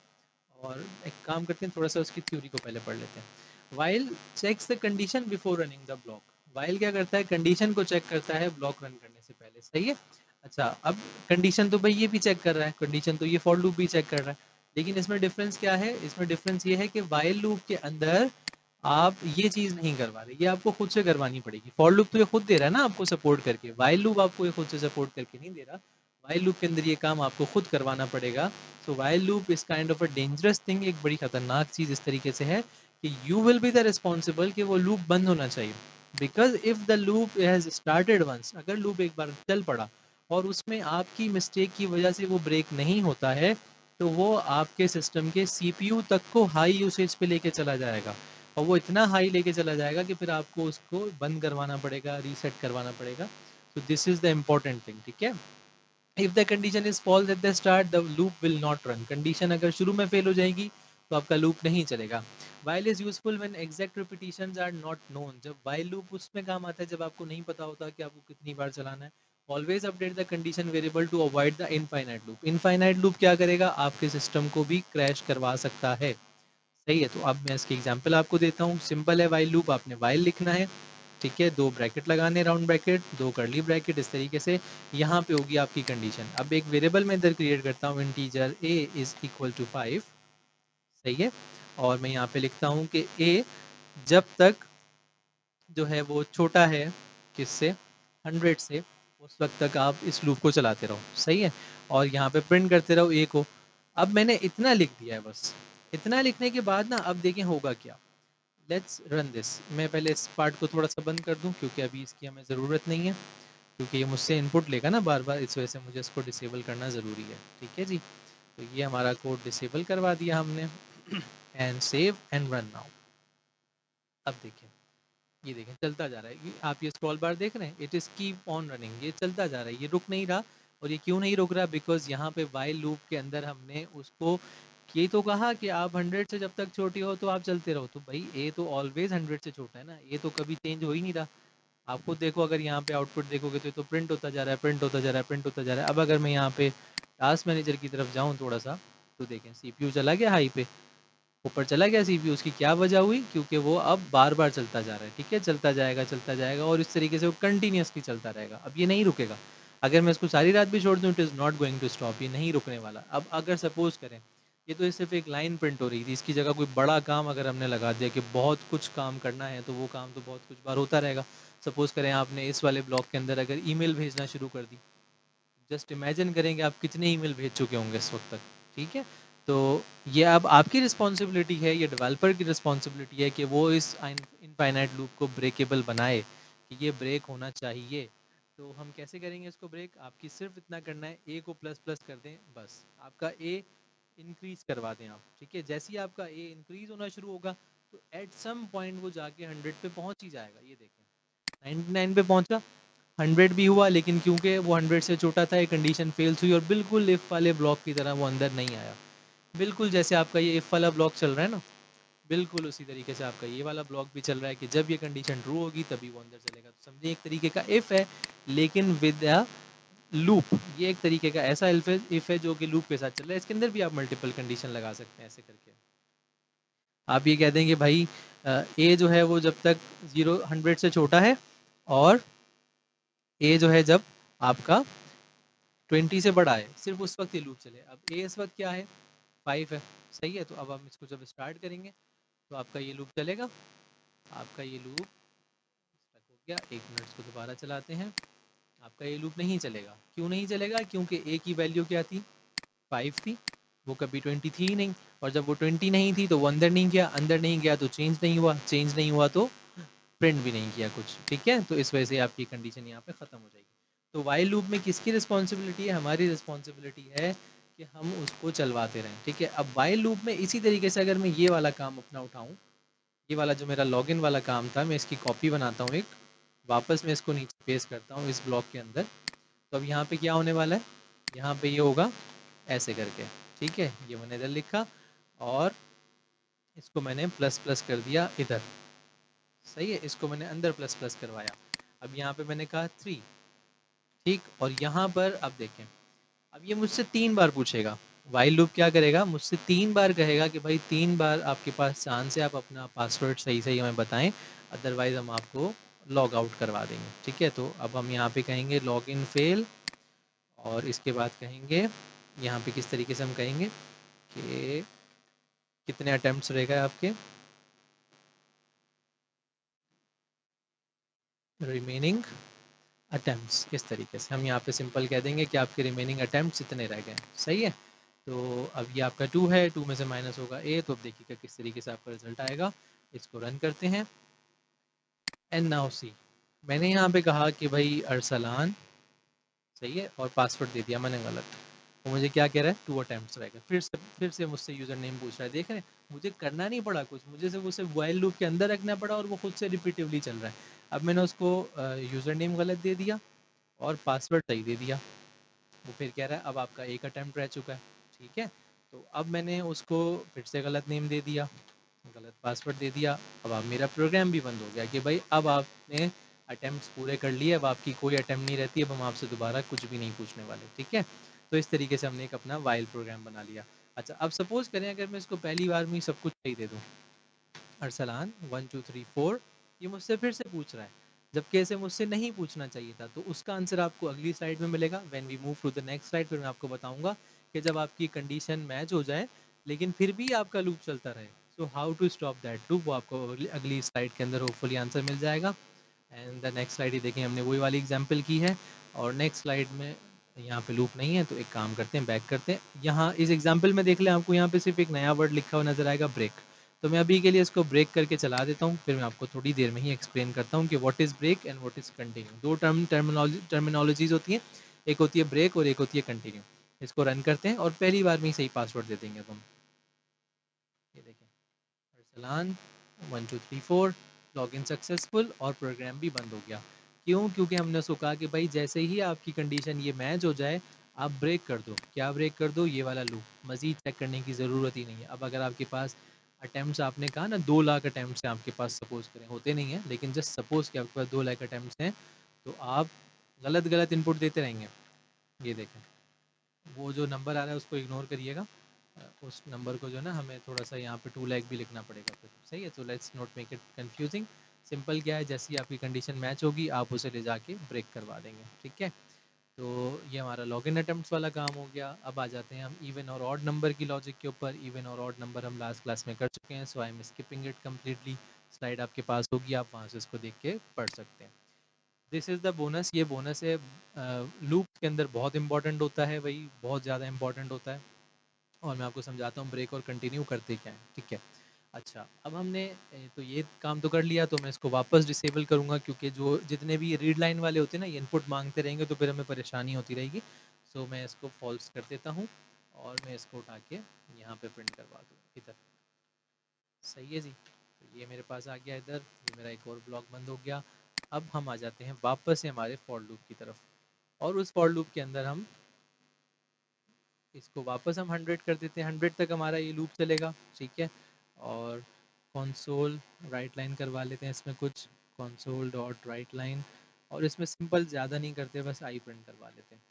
और एक काम करते हैं, थोड़ा सा उसकी थ्योरी को पहले पढ़ लेते हैं। While checks the condition before running the block. While क्या करता है, कंडीशन को चेक करता है ब्लॉक रन करने से पहले। सही है। अच्छा, अब कंडीशन तो भाई ये भी चेक कर रहा है, कंडीशन तो ये फॉर लूप भी चेक कर रहा है, लेकिन इसमें डिफरेंस क्या है, इसमें डिफरेंस ये है कि वाइल लूप के अंदर आप ये चीज़ नहीं करवा रहे, ये आपको खुद से करवानी पड़ेगी। फॉर लूप तो ये खुद दे रहा है ना आपको सपोर्ट करके, वाइल लूप आपको ये खुद से सपोर्ट करके नहीं दे रहा। वाइल लूप के अंदर ये काम आपको खुद करवाना पड़ेगा। So while loop is kind of a dangerous thing, एक बड़ी खतरनाक चीज़ इस तरीके से है कि you will be the responsible कि वो लूप बंद होना चाहिए। Because if the loop has started once, अगर लूप एक बार चल पड़ा और उसमें आपकी मिस्टेक की वजह से वो ब्रेक नहीं होता है, तो वो आपके सिस्टम के सीपीयू तक को हाई यूसेज पे लेके चला जाएगा, और वो इतना हाई लेके चला जाएगा कि फिर आपको उसको बंद करवाना पड़ेगा, रीसेट करवाना पड़ेगा। तो this is the important thing. ठीक है। If the condition is false at the start the loop will not run. Condition अगर शुरू में फेल हो जाएगी तो आपका लूप नहीं चलेगा। While is useful when exact repetitions are not known. जब वाइल लूप उसमें काम आता है जब आपको नहीं पता होता कि आपको कितनी बार चलाना है। Always update the condition variable to avoid the infinite loop. Infinite loop क्या करेगा, आपके सिस्टम को भी क्रैश करवा सकता है। सही है, तो अब मैं इसकी एग्जांपल आपको देता हूँ। सिंपल है वाइल लूप, आपने वाइल लिखना है, ठीक है, 2 ब्रैकेट लगाने, राउंड ब्रैकेट, 2 कर्ली ब्रैकेट, इस तरीके से यहाँ पे होगी आपकी कंडीशन। अब एक वेरिएबल मैं इधर क्रिएट करता हूँ, integer a is equal to 5। सही है, और मैं यहाँ पे लिखता हूँ कि a जब तक जो है वो छोटा है किससे, 100 से, उस वक्त तक आप इस लूप को चलाते रहो। सही है, और यहाँ पे प्रिंट करते रहो a को। अब मैंने इतना लिख दिया है बस। इतना लिखने के बाद ना अब देखें होगा क्या। Let's run this. मैं पहले इस पार्ट को थोड़ा सा बंद कर दूं क्योंकि अभी इसकी हमें ज़रूरत नहीं है, क्योंकि ये मुझसे इनपुट लेगा ना बार बार, इस वजह से मुझे इसको डिसेबल करना ज़रूरी है। ठीक है जी, तो ये हमारा कोड डिसेबल करवा दिया हमने। And save and run now. अब देखें, ये देखें चलता जा रहा है। आप ये स्क्रॉल बार देख रहे हैं, it is keep on running, ये चलता जा रहा है, ये रुक नहीं रहा। और ये क्यों नहीं रुक रहा, बिकॉज यहाँ पे वाइल लूप के अंदर हमने उसको ये तो कहा कि आप 100 से जब तक छोटी हो तो आप चलते रहो। तो भाई ए तो ऑलवेज 100 से छोटा है ना, ये तो कभी चेंज हो ही नहीं रहा। आप खुद देखो, अगर यहाँ पे आउटपुट देखोगे तो प्रिंट होता जा रहा है, प्रिंट होता जा रहा है, प्रिंट होता जा रहा है। अब अगर मैं यहाँ पे टास्क मैनेजर की तरफ जाऊँ थोड़ा सा, तो देखें सीपीयू चला गया हाई पे, ऊपर चला गया सीपीयू। उसकी क्या वजह हुई, क्योंकि वो अब बार बार चलता जा रहा है। ठीक है, चलता जाएगा और इस तरीके से वो कंटिन्यूसली चलता रहेगा। अब ये नहीं रुकेगा। अगर मैं इसको सारी रात भी छोड़ दूँ, it is not going to stop, ये नहीं रुकने वाला। अब अगर सपोज करें, ये तो सिर्फ एक लाइन प्रिंट हो रही थी, इसकी जगह कोई बड़ा काम अगर हमने लगा दिया कि बहुत कुछ काम करना है, तो वो काम तो बहुत कुछ बार होता रहेगा। सपोज करें आपने इस वाले ब्लॉक के अंदर अगर ईमेल भेजना शुरू कर दी, जस्ट इमेजिन करेंगे आप कितने ईमेल भेज चुके होंगे इस वक्त तक। ठीक है, तो ये अब आपकी रिस्पॉन्सिबिलिटी है, ये डेवलपर की रिस्पॉन्सिबिलिटी है कि वो इस इनफाइनाइट लूप को ब्रेकेबल बनाए, कि ये ब्रेक होना चाहिए। तो हम कैसे करेंगे इसको ब्रेक, आपकी सिर्फ इतना करना है, ए को प्लस प्लस कर दें, बस आपका ए इंक्रीज करवा दें आप। ठीक है, जैसे ही आपका ए इंक्रीज होना शुरू होगा तो एट सम पॉइंट वो जाके 100 पे पहुंच ही जाएगा। ये देखें 99 पे पहुंचा, 100 भी हुआ, लेकिन क्योंकि वो 100 से छोटा था, ये कंडीशन फेल्स हुई और बिल्कुल इफ वाले ब्लॉक की तरह वो अंदर नहीं आया। बिल्कुल जैसे आपका ये इफ वाला ब्लॉक चल रहा है ना, बिल्कुल उसी तरीके से आपका ये वाला ब्लॉक भी चल रहा है कि जब ये कंडीशन ट्रू होगी तभी वो अंदर चलेगा। तो समझिए एक तरीके का इफ है, लेकिन विद अ लूप। ये एक तरीके का ऐसा इफ है जो कि लूप के साथ चल रहा है। इसके अंदर भी आप मल्टीपल कंडीशन लगा सकते हैं ऐसे करके। आप ये कह देंगे भाई ए जो है वो जब तक 100 से छोटा है, और ए जो है जब आपका 20 से बड़ा है, सिर्फ उस वक्त ये लूप चले। अब ए इस वक्त क्या है, 5 है। सही है, तो अब हम इसको जब स्टार्ट करेंगे तो आपका ये लूप चलेगा। आपका ये लूप स्टक हो गया, 1 मिनट इसको दोबारा चलाते हैं। आपका ये लूप नहीं चलेगा। क्यों नहीं चलेगा, क्योंकि ए की वैल्यू क्या थी, 5 थी, वो कभी 20 थी ही नहीं। और जब वो 20 नहीं थी तो वो अंदर नहीं गया, अंदर नहीं गया तो चेंज नहीं हुआ, चेंज नहीं हुआ तो प्रिंट भी नहीं किया कुछ। ठीक है, तो इस वजह से आपकी कंडीशन यहाँ पे ख़त्म हो जाएगी। तो वाइल लूप में किसकी रिस्पॉन्सिबिलिटी है, हमारी रिस्पॉन्सिबिलिटी है कि हम उसको चलवाते रहें। ठीक है, अब वाइल लूप में इसी तरीके से अगर मैं ये वाला काम अपना उठाऊँ, ये वाला जो मेरा लॉगिन वाला काम था, मैं इसकी कॉपी बनाता हूँ एक, वापस मैं इसको नीचे पेस्ट करता हूँ इस ब्लॉक के अंदर। तो अब यहाँ पे क्या होने वाला है, यहाँ पे ये होगा ऐसे करके। ठीक है, ये मैंने इधर लिखा और इसको मैंने प्लस प्लस कर दिया इधर। सही है, इसको मैंने अंदर प्लस प्लस करवाया। अब यहाँ पे मैंने कहा 3। ठीक, और यहाँ पर अब देखें, अब ये मुझसे 3 बार पूछेगा। वाइल लूप क्या करेगा, मुझसे 3 बार कहेगा कि भाई 3 बार आपके पास चांस है, आप अपना पासवर्ड सही सही हमें बताएं, अदरवाइज़ हम आपको लॉग आउट करवा देंगे। ठीक है, तो अब हम यहाँ पे कहेंगे लॉग इन फेल, और इसके बाद कहेंगे यहाँ पे किस तरीके से हम कहेंगे कि कितने अटैम्प्ट्स रहेगा आपके रिमेनिंग अटैम्प्ट्स। इस तरीके से हम यहाँ पे सिंपल कह देंगे कि आपके रिमेनिंग अटैम्प्ट्स इतने रह गए। सही है, तो अब ये आपका 2 है, 2 में से माइनस होगा ए, तो अब देखिएगा किस तरीके से आपका रिजल्ट आएगा। इसको रन करते हैं एंड नाउ सी, मैंने यहाँ पे कहा कि भाई अरसलान, सही है, और पासवर्ड दे दिया मैंने गलत। तो मुझे क्या कह रहा है, 2 अटैम्प्ट्स रह गए। फिर से मुझसे यूज़र नेम पूछ रहा है। देख रहे हैं, मुझे करना नहीं पड़ा कुछ, मुझे सिर्फ उसे वाइल लूप के अंदर रखना पड़ा और वो खुद से रिपीटिवली चल रहा है। अब मैंने उसको यूज़र नेम गलत दे दिया और पासवर्ड सही दे दिया। वो फिर कह रहा है अब आपका एक अटैम्प्ट रह चुका है, ठीक है। तो अब मैंने उसको फिर से गलत नेम दे दिया, गलत पासवर्ड दे दिया। अब आप मेरा प्रोग्राम भी बंद हो गया कि भाई अब आपने अटैम्प्ट्स पूरे कर लिए, अब आपकी कोई अटैम्प्ट नहीं रहती, अब हम आपसे दोबारा कुछ भी नहीं पूछने वाले, ठीक है। तो इस तरीके से हमने एक अपना वाइल प्रोग्राम बना लिया। अच्छा, अब सपोज़ करें अगर मैं इसको पहली बार में ही सब कुछ सही दे दूँ, अरसलान 1 2 3 4, ये मुझसे फिर से पूछ रहा है, जबकि ऐसे मुझसे नहीं पूछना चाहिए था। तो उसका आंसर आपको अगली स्लाइड में मिलेगा। When we move to the next slide, फिर मैं आपको बताऊंगा कि जब आपकी कंडीशन मैच हो जाए लेकिन फिर भी आपका लूप चलता रहे, so how to stop that loop, वो आपको अगली स्लाइड के अंदर होपफुली आंसर मिल जाएगा। एंड द नेक्स्ट स्लाइड ही देखें, हमने वही वाली एग्जाम्पल की है। और नेक्स्ट स्लाइड में यहाँ पे लूप नहीं है, तो एक काम करते हैं, बैक करते हैं। यहाँ इस एग्जाम्पल में देख लें, आपको यहाँ पे सिर्फ एक नया वर्ड लिखा हुआ नजर आएगा, ब्रेक। तो मैं अभी के लिए इसको ब्रेक करके चला देता हूँ, फिर मैं आपको थोड़ी देर में ही एक्सप्लेन करता हूँ कि what is break and what is continue. दो टर्मिनोलॉजीज होती हैं, एक होती है ब्रेक और एक होती है कंटिन्यू। इसको रन करते हैं और पहली बार में ही सही पासवर्ड दे देंगे अब हम। ये देखें, अरसलान 1 2 3 4, लॉगिन सक्सेसफुल, और प्रोग्राम भी बंद हो गया। क्यों? क्योंकि हमने उसको कहा कि भाई जैसे ही आपकी कंडीशन ये मैच हो जाए, आप ब्रेक कर दो। क्या ब्रेक कर दो? ये वाला लूप। मज़ीद चेक करने की ज़रूरत ही नहीं है। अब अगर आपके पास अटैम्प्ट्स, आपने कहा ना 2 लाख अटैम्प्ट्स हैं आपके पास, सपोज़ करें, होते नहीं हैं, लेकिन जस्ट सपोज़ कि आपके पास 2 लाख अटैम्प्ट्स हैं, तो आप गलत इनपुट देते रहेंगे। ये देखें, वो जो नंबर आ रहा है उसको इग्नोर करिएगा। उस नंबर को जो है ना, हमें थोड़ा सा यहाँ पे 2 लाख भी लिखना पड़ेगा फिर, सही है। तो let's not make it confusing. Simple क्या है, जैसी आपकी कंडीशन मैच होगी आप उसे ले जाके ब्रेक करवा देंगे, ठीक है। तो ये हमारा लॉगिन अटेम्प्ट्स वाला काम हो गया। अब आ जाते हैं हम इवन और ऑड नंबर की लॉजिक के ऊपर। इवन और ऑड नंबर हम लास्ट क्लास में कर चुके हैं, so I am skipping it completely. Slide आपके पास होगी, आप वहाँ से इसको देख के पढ़ सकते हैं। दिस इज़ द बोनस, ये बोनस है। लूप के अंदर बहुत इंपॉर्टेंट होता है, वही बहुत ज़्यादा इंपॉर्टेंट होता है। और मैं आपको समझाता हूँ ब्रेक और कंटिन्यू करते क्या है, ठीक है। अच्छा, अब हमने तो ये काम तो कर लिया, तो मैं इसको वापस डिसेबल करूँगा, क्योंकि जो जितने भी रीड लाइन वाले होते हैं ना, ये इनपुट मांगते रहेंगे तो फिर हमें परेशानी होती रहेगी। सो मैं इसको फॉल्स कर देता हूँ और मैं इसको उठा के यहाँ पे प्रिंट करवा दूँ इधर। सही है जी, तो ये मेरे पास आ गया इधर, ये मेरा एक और ब्लॉक बंद हो गया। अब हम आ जाते हैं वापस से हमारे फॉर लूप की तरफ, और उस फॉर लूप के अंदर हम इसको वापस हम 100 कर देते हैं। 100 तक हमारा ये लूप चलेगा, ठीक है। और कंसोल राइट लाइन करवा लेते हैं इसमें कुछ, कंसोल डॉट राइट लाइन, और इसमें सिंपल ज़्यादा नहीं करते, बस आई प्रिंट करवा लेते हैं।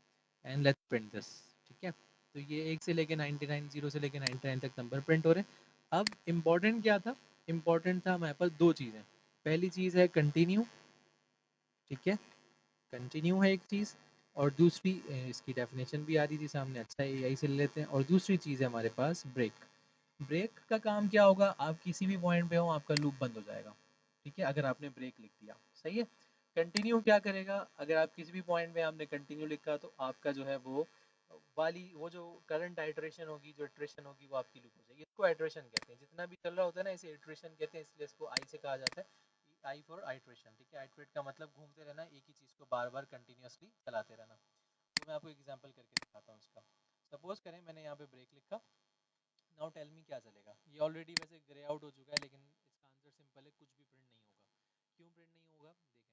एंड लेट्स प्रिंट दिस, ठीक है। तो ये 1 से लेके 99, 0 से लेके 99 तक नंबर प्रिंट हो रहे हैं। अब इम्पॉर्टेंट क्या था? इम्पॉर्टेंट था हमारे पास दो चीज़ें। पहली चीज़ है कंटिन्यू, ठीक है, कंटिन्यू है एक चीज़। और दूसरी इसकी डेफिनेशन भी आ रही थी सामने, अच्छा यही से ले लेते हैं। और दूसरी चीज़ है हमारे पास ब्रेक। ब्रेक का काम क्या होगा, आप किसी भी पॉइंट पे हो आपका लूप बंद हो जाएगा, ठीक है, अगर आपने ब्रेक लिख दिया, सही है। कंटिन्यू क्या करेगा, अगर आप किसी भी पॉइंट में आपने कंटिन्यू लिखा, तो आपका जो है वो जो करंट आइटरेशन होगी, जो इटरेशन होगी, वो आपकी लूप हो जाएगी। इसको आइटरेशन कहते हैं, जितना भी चल रहा होता है ना, इसे इटरेशन कहते हैं, इसलिए इसको आई से कहा जाता है। आई फॉर आइटरेशन, ठीक है। आइटरेट का मतलब घूमते रहना, एक ही चीज़ को बार बार कंटिन्यूसली चलाते रहना। तो मैं आपको एग्जांपल करके दिखाता हूँ इसका। सपोज करें मैंने यहाँ पे ब्रेक लिखा, नाउ टेल मी क्या चलेगा। ये ऑलरेडी वैसे ग्रे आउट हो चुका है, लेकिन इसका आंसर सिंपल है, कुछ भी प्रिंट नहीं होगा। क्यों प्रिंट नहीं होगा, देखें।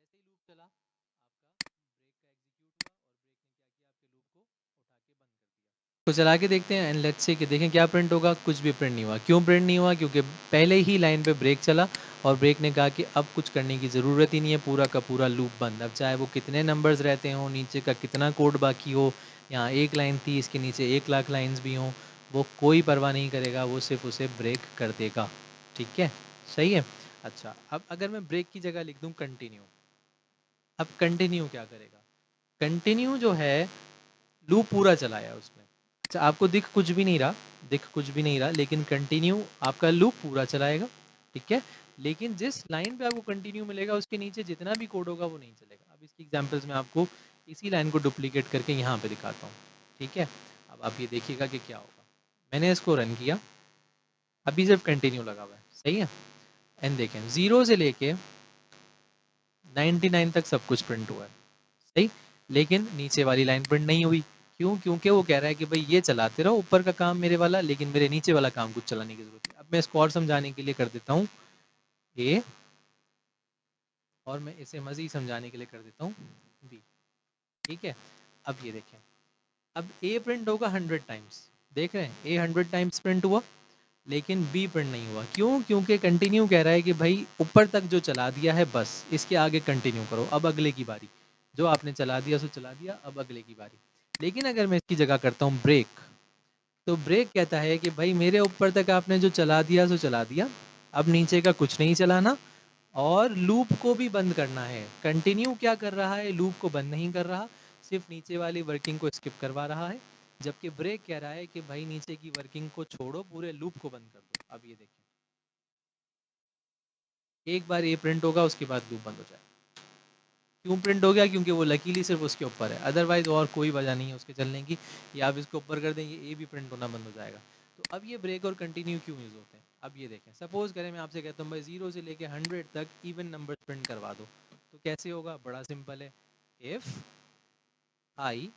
जैसे ही लूप चला, आपका ब्रेक का एग्जीक्यूट हुआ, और ब्रेक ने क्या किया, आपके लूप को उठा के बंद कर दिया। तो चला के देखते हैं, एंड लेट्स से कि देखें क्या प्रिंट होगा। कुछ भी प्रिंट नहीं हुआ। क्यों प्रिंट नहीं हुआ? क्योंकि पहले ही लाइन पे ब्रेक चला, और ब्रेक ने कहा कि अब कुछ करने की ज़रूरत ही नहीं है, पूरा का पूरा लूप बंद। अब चाहे वो कितने नंबर्स रहते हों, नीचे का कितना कोड बाकी हो, यहाँ एक लाइन थी, इसके नीचे 1 लाख लाइन्स भी हों, वो कोई परवाह नहीं करेगा, वो सिर्फ उसे ब्रेक कर देगा, ठीक है। सही है। अच्छा, अब अगर मैं ब्रेक की जगह लिख दूँ कंटिन्यू, अब कंटिन्यू क्या करेगा? कंटिन्यू जो है, लूप पूरा चलाया उसने। अच्छा, आपको दिख कुछ भी नहीं रहा, दिख कुछ भी नहीं रहा, लेकिन कंटिन्यू आपका लूप पूरा चलाएगा, ठीक है। लेकिन जिस लाइन पे आपको कंटिन्यू मिलेगा, उसके नीचे जितना भी कोड होगा वो नहीं चलेगा। अब इसकी एग्जांपल्स में आपको इसी लाइन को डुप्लीकेट करके यहाँ पे दिखाता हूँ, ठीक है। अब आप ये देखिएगा कि क्या होगा। मैंने इसको रन किया, अभी सिर्फ कंटिन्यू लगा हुआ है, सही है। एंड देखें, 0 से लेके 99 तक सब कुछ प्रिंट हुआ है, सही। लेकिन नीचे वाली लाइन प्रिंट नहीं हुई। क्यों? क्योंकि वो कह रहा है कि भाई ये चलाते रहो ऊपर का काम मेरे वाला, लेकिन मेरे नीचे वाला काम कुछ चलाने की जरूरत है। अब मैं इसको और समझाने के लिए कर देता हूँ ए, और मैं इसे मज़ीद समझाने के लिए कर देता हूँ बी, ठीक है। अब ये देखें, अब ए प्रिंट होगा 100 टाइम्स, देख रहे हैं ए 100 टाइम्स प्रिंट हुआ, लेकिन बी प्रिंट नहीं हुआ। क्यों? क्योंकि कंटिन्यू कह रहा है कि भाई ऊपर तक जो चला दिया है बस इसके आगे कंटिन्यू करो, अब अगले की बारी, जो आपने चला दिया सो चला दिया, अब अगले की बारी। लेकिन अगर मैं इसकी जगह करता हूँ ब्रेक, तो ब्रेक कहता है कि भाई मेरे ऊपर तक आपने जो चला दिया सो चला दिया, अब नीचे का कुछ नहीं चलाना, और लूप को भी बंद करना है। कंटिन्यू क्या कर रहा है, लूप को बंद नहीं कर रहा, सिर्फ नीचे वाली वर्किंग को स्किप करवा रहा है। जबकि ब्रेक कह रहा है कि भाई नीचे की वर्किंग को छोड़ो, पूरे लूप को बंद कर दो। अब ये देखें, एक बार ये प्रिंट होगा उसके बाद लूप बंद हो जाएगा। क्यों प्रिंट हो गया? क्योंकि वो लकीली सिर्फ उसके ऊपर है, अदरवाइज और कोई वजह नहीं है उसके चलने की। या आप इसको ऊपर कर देंगे, ये भी प्रिंट होना बंद हो जाएगा। तो अब ये ब्रेक और कंटिन्यू क्यों यूज़ होते हैं, अब ये देखें। सपोज करें मैं आपसे कहता हूँ भाई 0 से लेके 100 तक इवन नंबर प्रिंट करवा दो, तो कैसे होगा? बड़ा सिंपल है, इफ आई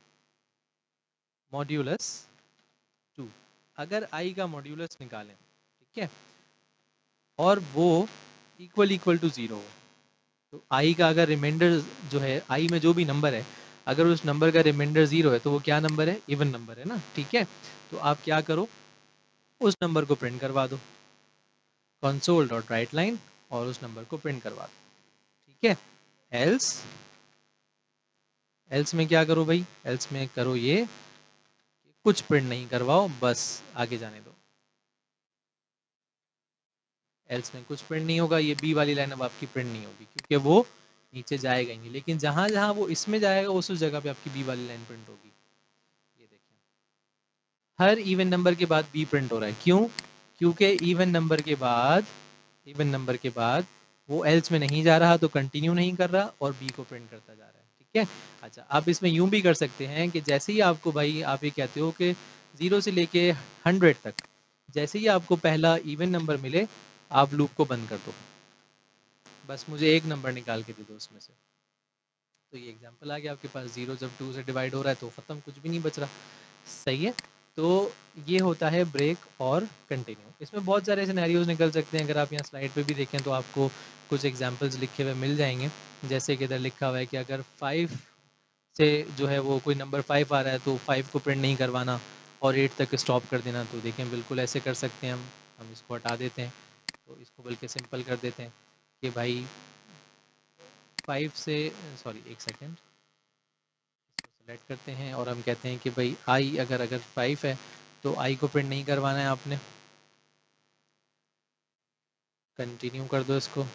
मॉड्यूलस 2, अगर आई का मॉड्यूलस निकालें, ठीक है, और वो इक्वल इक्वल टू 0 हो, तो आई का अगर रिमाइंडर जो है, आई में जो भी नंबर है, अगर उस नंबर का रिमाइंडर 0 है तो वो क्या नंबर है? इवन नंबर है ना, ठीक है। तो आप क्या करो, उस नंबर को प्रिंट करवा दो, कंसोल डॉट राइट लाइन, और उस नंबर को प्रिंट करवा दो, ठीक है। एल्स, एल्स में क्या करो भाई, एल्स में करो ये, कुछ प्रिंट नहीं करवाओ, बस आगे जाने दो। एल्स में कुछ प्रिंट नहीं होगा, ये बी वाली लाइन अब आपकी प्रिंट नहीं होगी, क्योंकि वो नीचे जाएगा ही नहीं। लेकिन जहां जहां वो इसमें जाएगा उस जगह पे आपकी बी वाली लाइन प्रिंट होगी। ये देखिए, हर इवन नंबर के बाद बी प्रिंट हो रहा है। क्यों? क्योंकि इवन नंबर के बाद वो एल्स में नहीं जा रहा, तो कंटिन्यू नहीं कर रहा, और बी को प्रिंट करता जा रहा है, ठीक है। अच्छा, आप इसमें यूं भी कर सकते हैं कि जैसे ही आपको भाई, आप ये कहते हो कि 0 से लेके 100 तक, जैसे ही आपको पहला इवन नंबर मिले, आप लूप को बंद कर दो, बस मुझे एक नंबर निकाल के दे दो उसमें से। तो ये एग्जांपल आ गया आपके पास, 0 जब 2 से डिवाइड हो रहा है तो ख़त्म, कुछ भी नहीं बच रहा। सही है। तो ये होता है ब्रेक और कंटिन्यू। इसमें बहुत सारे सिनेरियोज निकल सकते हैं, अगर आप यहाँ स्लाइड पे भी देखें तो आपको कुछ एग्जांपल्स लिखे हुए मिल जाएंगे। जैसे कि इधर लिखा हुआ है कि अगर 5 से जो है वो कोई नंबर 5 आ रहा है, तो 5 को प्रिंट नहीं करवाना और 8 तक स्टॉप कर देना। तो देखें, बिल्कुल ऐसे कर सकते हैं हम इसको हटा देते हैं, तो इसको बल्कि सिंपल कर देते हैं कि भाई 5 से, सॉरी एक सेकेंड, सेलेक्ट करते हैं और हम कहते हैं कि भाई आई, अगर 5 है तो आई को प्रिंट नहीं करवाना है आपने, कंटिन्यू कर दो इसको।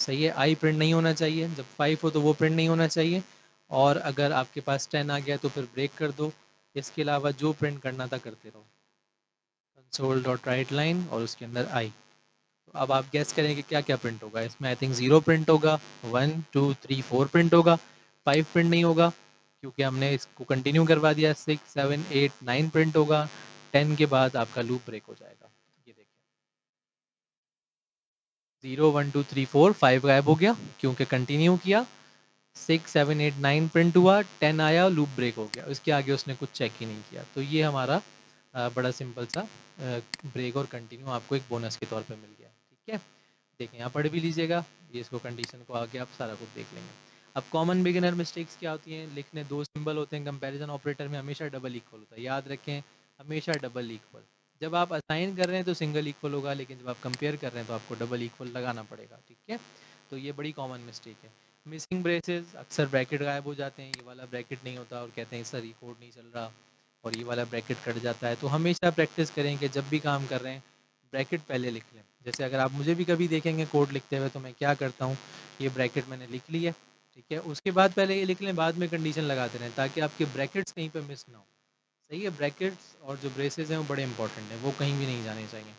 सही है, आई प्रिंट नहीं होना चाहिए, जब 5 हो तो वो प्रिंट नहीं होना चाहिए। और अगर आपके पास 10 आ गया तो फिर ब्रेक कर दो। इसके अलावा जो प्रिंट करना था करते रहो, कंसोल डॉट राइट लाइन और उसके अंदर आई। तो अब आप गेस करें कि क्या क्या प्रिंट होगा इसमें। आई थिंक 0 प्रिंट होगा, 1 2 3 4 प्रिंट होगा, 5 प्रिंट नहीं होगा क्योंकि हमने इसको कंटिन्यू करवा दिया, 6 7 8 9 प्रिंट होगा, 10 के बाद आपका लूप ब्रेक हो जाएगा। ये देखिए, 0 1 2 3 4 5 गायब हो गया क्योंकि कंटिन्यू किया, 6 7 8 9 प्रिंट हुआ, 10 आया, लूप ब्रेक हो गया, इसके आगे उसने कुछ चेक ही नहीं किया। तो ये हमारा बड़ा सिंपल सा ब्रेक और कंटिन्यू आपको एक बोनस के तौर पे मिल गया, ठीक है। देखें, यहाँ पढ़ भी लीजिएगा, ये इसको कंडीशन को आगे आप सारा कुछ देख लेंगे। अब कॉमन बिगिनर मिस्टेक्स क्या होती हैं? लिखने दो सिंबल होते हैं, कंपैरिजन ऑपरेटर में हमेशा डबल इक्वल होता है, याद रखें, हमेशा डबल इक्वल। जब आप असाइन कर रहे हैं तो सिंगल इक्वल होगा, लेकिन जब आप कंपेयर कर रहे हैं तो आपको डबल इक्वल लगाना पड़ेगा, ठीक है। तो ये बड़ी कॉमन मिस्टेक है। मिसिंग ब्रेसेस, अक्सर ब्रैकेट गायब हो जाते हैं, ये वाला ब्रैकेट नहीं होता और कहते हैं सर ये कोड नहीं चल रहा, और ये वाला ब्रैकेट कट जाता है। तो हमेशा प्रैक्टिस करें कि जब भी काम कर रहे हैं ब्रैकेट पहले लिख लें। जैसे अगर आप मुझे भी कभी देखेंगे कोड लिखते हुए, तो मैं क्या करता हूँ, ये ब्रैकेट मैंने लिख ली है, ठीक है, उसके बाद पहले ये लिख लें, बाद में कंडीशन लगाते रहें, ताकि आपके ब्रैकेट्स कहीं पे मिस ना हो। सही है, ब्रैकेट्स और जो ब्रेसेस हैं वो बड़े इंपॉर्टेंट हैं, वो कहीं भी नहीं जाने चाहिए।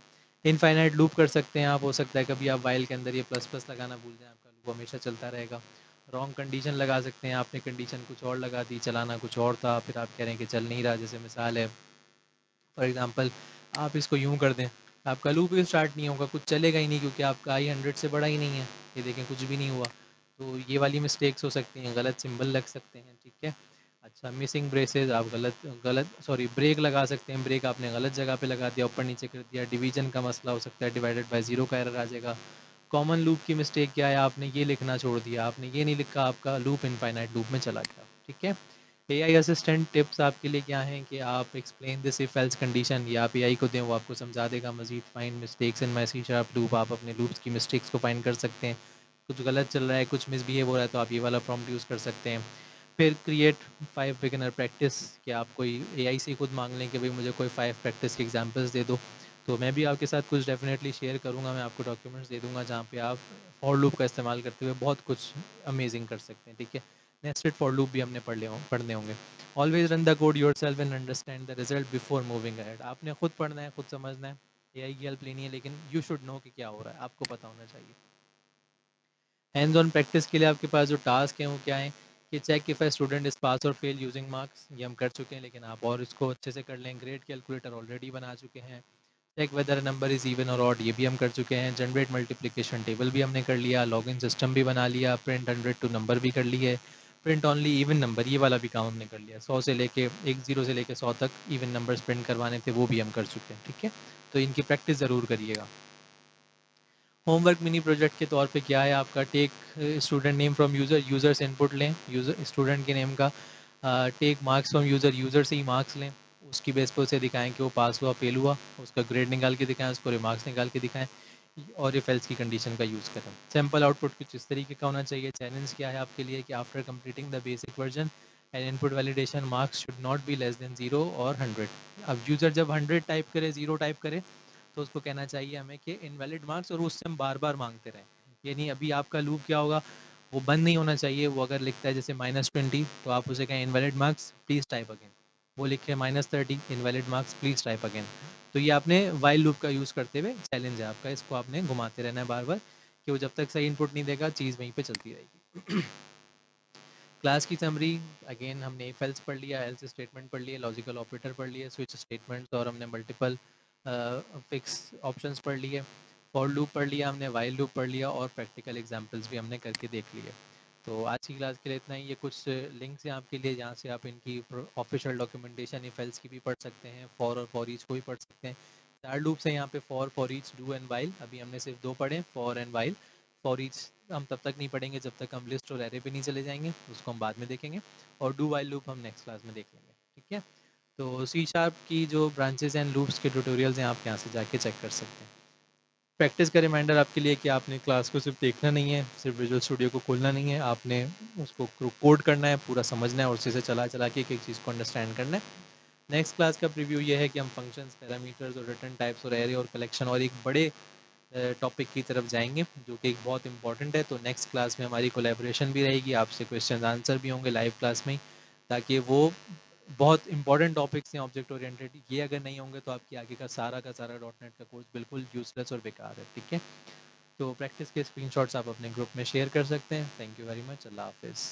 इनफाइनाइट लूप कर सकते हैं आप, हो सकता है कभी आप वाइल के अंदर ये प्लस प्लस लगाना भूल जाएं, आपका लूप हमेशा चलता रहेगा। रॉन्ग कंडीशन लगा सकते हैं, आपने कंडीशन कुछ और लगा दी, चलाना कुछ और था, फिर आप कह रहे हैं कि चल नहीं रहा। जैसे मिसाल है, फॉर एग्जांपल, आप इसको यूं कर दें, आपका लूप भी स्टार्ट नहीं होगा, कुछ चलेगा ही नहीं, क्योंकि आपका आई 100 से बड़ा ही नहीं है। ये देखें, कुछ भी नहीं हुआ। तो ये वाली मिस्टेक्स हो सकती हैं, गलत सिंबल लग सकते हैं, ठीक है। अच्छा, मिसिंग ब्रेसेस, आप गलत गलत सॉरी ब्रेक लगा सकते हैं, ब्रेक आपने गलत जगह पे लगा दिया, ऊपर नीचे कर दिया। डिवीजन का मसला हो सकता है, डिवाइडेड बाय 0 का एरर आ जाएगा। कॉमन लूप की मिस्टेक क्या है, आपने ये लिखना छोड़ दिया, आपने ये नहीं लिखा, आपका लूप इनफाइनाइट लूप में चला गया, ठीक है। एआई असिस्टेंट टिप्स आपके लिए क्या हैं कि आप explain this if else condition, या आप एआई को दें वो आपको समझा देगा Majeed. Find mistakes in my C sharp loop, आप अपने लूप्स की मिस्टेक्स को फाइंड कर सकते हैं। कुछ गलत चल रहा है, कुछ मिसबिहेव हो रहा है, तो आप ये वाला प्रॉम्प्ट यूज़ कर सकते हैं। फिर क्रिएट 5 बिगिनर प्रैक्टिस, कि आप कोई एआई से खुद मांग लें कि भाई मुझे कोई 5 प्रैक्टिस के एग्जांपल्स दे दो। तो मैं भी आपके साथ कुछ डेफिनेटली शेयर करूँगा, मैं आपको डॉक्यूमेंट्स दे दूँगा जहाँ पे आप फॉर लूप का इस्तेमाल करते हुए बहुत कुछ अमेजिंग कर सकते हैं, ठीक है। नेस्टेड फॉर लूप भी हमने पढ़ने होंगे। Always run the code your self and understand the result before moving ahead, आपने खुद पढ़ना है, खुद समझना है, एआई की हेल्प लेनी है, लेकिन यू शुड नो कि क्या हो रहा है, आपको पता होना चाहिए। हैंड्स ऑन प्रैक्टिस के लिए आपके पास जो टास्क हैं वो क्या है कि check if a student is pass or fail using marks, ये हम कर चुके हैं, लेकिन आप और इसको अच्छे से कर लें। ग्रेड कैलकुलेटर ऑलरेडी बना चुके हैं। Check whether number is even और ऑड, ये भी हम कर चुके हैं। जनरेट मल्टीप्लिकेशन टेबल भी हमने कर लिया। लॉगिन सिस्टम भी बना लिया। प्रिंट 100 टू नंबर भी कर ली है। प्रिंट ऑनली इवन नंबर, ये वाला भी काम हमने कर लिया। 100 से लेके 10 से लेके 100 तक इवन नंबर्स प्रिंट करवाने थे, वो भी हम कर चुके हैं, ठीक है। तो इनकी प्रैक्टिस ज़रूर करिएगा। होमवर्क मिनी प्रोजेक्ट के तौर पे क्या है आपका, take student name from user, user से इनपुट लें, यूज़र स्टूडेंट के नेम का। Take marks from user, user से ही मार्क्स लें, उसकी बेस पर उसे दिखाएं कि वो पास हुआ फेल हुआ, उसका ग्रेड निकाल के दिखाएं, उसको रिमार्क्स निकाल के दिखाएं, और इफ एल्स की कंडीशन का यूज़ करें। सैम्पल आउटपुट कुछ इस तरीके का होना चाहिए। चैलेंज क्या है आपके लिए कि after completing the basic version and input validation marks should not be less than 0 और 100। अब यूज़र जब 100 टाइप करे, 0 टाइप करे, तो उसको कहना चाहिए हमें कि इनवैलिड मार्क्स, और उससे हम बार बार मांगते रहें। यानी अभी आपका लूप क्या होगा, वो बंद नहीं होना चाहिए। वो अगर लिखता है जैसे -20, तो आप उसे कहें invalid marks please type again. वो लिखे -30 invalid marks please type again. तो ये आपने वाइल लूप का यूज़ करते हुए, चैलेंज है आपका, इसको आपने घुमाते रहना है बार बार, कि वो जब तक सही इनपुट नहीं देगा चीज़ वहीं पर चलती रहेगी। क्लास की समरी, अगेन हमने इफ एल्स पढ़ लिया, एल्स स्टेटमेंट पढ़ लिए, लॉजिकल ऑपरेटर पढ़ लिए, स्विच स्टेटमेंट्स, और हमने मल्टीपल फिक्स ऑप्शंस पढ़ लिए। फॉर लूप पढ़ लिया हमने, वाइल लूप पढ़ लिया, और प्रैक्टिकल एग्जांपल्स भी हमने करके देख लिए। तो आज की क्लास के लिए इतना ही। ये कुछ लिंक्स हैं आपके लिए जहाँ से आप इनकी ऑफिशियल डॉक्यूमेंटेशन इफ एल्स की भी पढ़ सकते हैं, फॉर और फॉर ईच को भी पढ़ सकते हैं। 4 लूप्स हैं यहाँ पे, for each, do and while. अभी हमने सिर्फ 2 पढ़े, for and while. For each हम तब तक नहीं पढ़ेंगे जब तक हम लिस्ट और एरे पे नहीं चले जाएंगे, उसको हम बाद में देखेंगे। और डू वाइल लूप हम नेक्स्ट क्लास में देख लेंगे, ठीक है। तो सी शार्प की जो ब्रांचेस एंड लूप्स के ट्यूटोरियल्स हैं, आप यहाँ से जाके चेक कर सकते हैं। प्रैक्टिस का रिमाइंडर आपके लिए कि आपने क्लास को सिर्फ देखना नहीं है, सिर्फ विजुअल स्टूडियो को खोलना नहीं है, आपने उसको कोड करना है, पूरा समझना है, और उसी से चला चला के एक एक चीज़ को अंडरस्टैंड करना है। नेक्स्ट क्लास का प्रीव्यू ये है कि हम फंक्शंस, पैरामीटर्स और रिटर्न टाइप्स और एरे और कलेक्शन और एक बड़े टॉपिक की तरफ जाएंगे, जो कि एक बहुत इंपॉर्टेंट है। तो नेक्स्ट क्लास में हमारी कोलैबोरेशन भी रहेगी, आपसे क्वेश्चन आंसर भी होंगे लाइव क्लास में ही, ताकि वो बहुत इंपॉर्टेंट टॉपिक्स हैं ऑब्जेक्ट ओरिएंटेड, ये अगर नहीं होंगे तो आपकी आगे का सारा डॉट नेट का कोर्स बिल्कुल यूजलेस और बेकार है, ठीक है। तो प्रैक्टिस के स्क्रीनशॉट्स आप अपने ग्रुप में शेयर कर सकते हैं। Thank you very much. अल्लाह हाफिज़।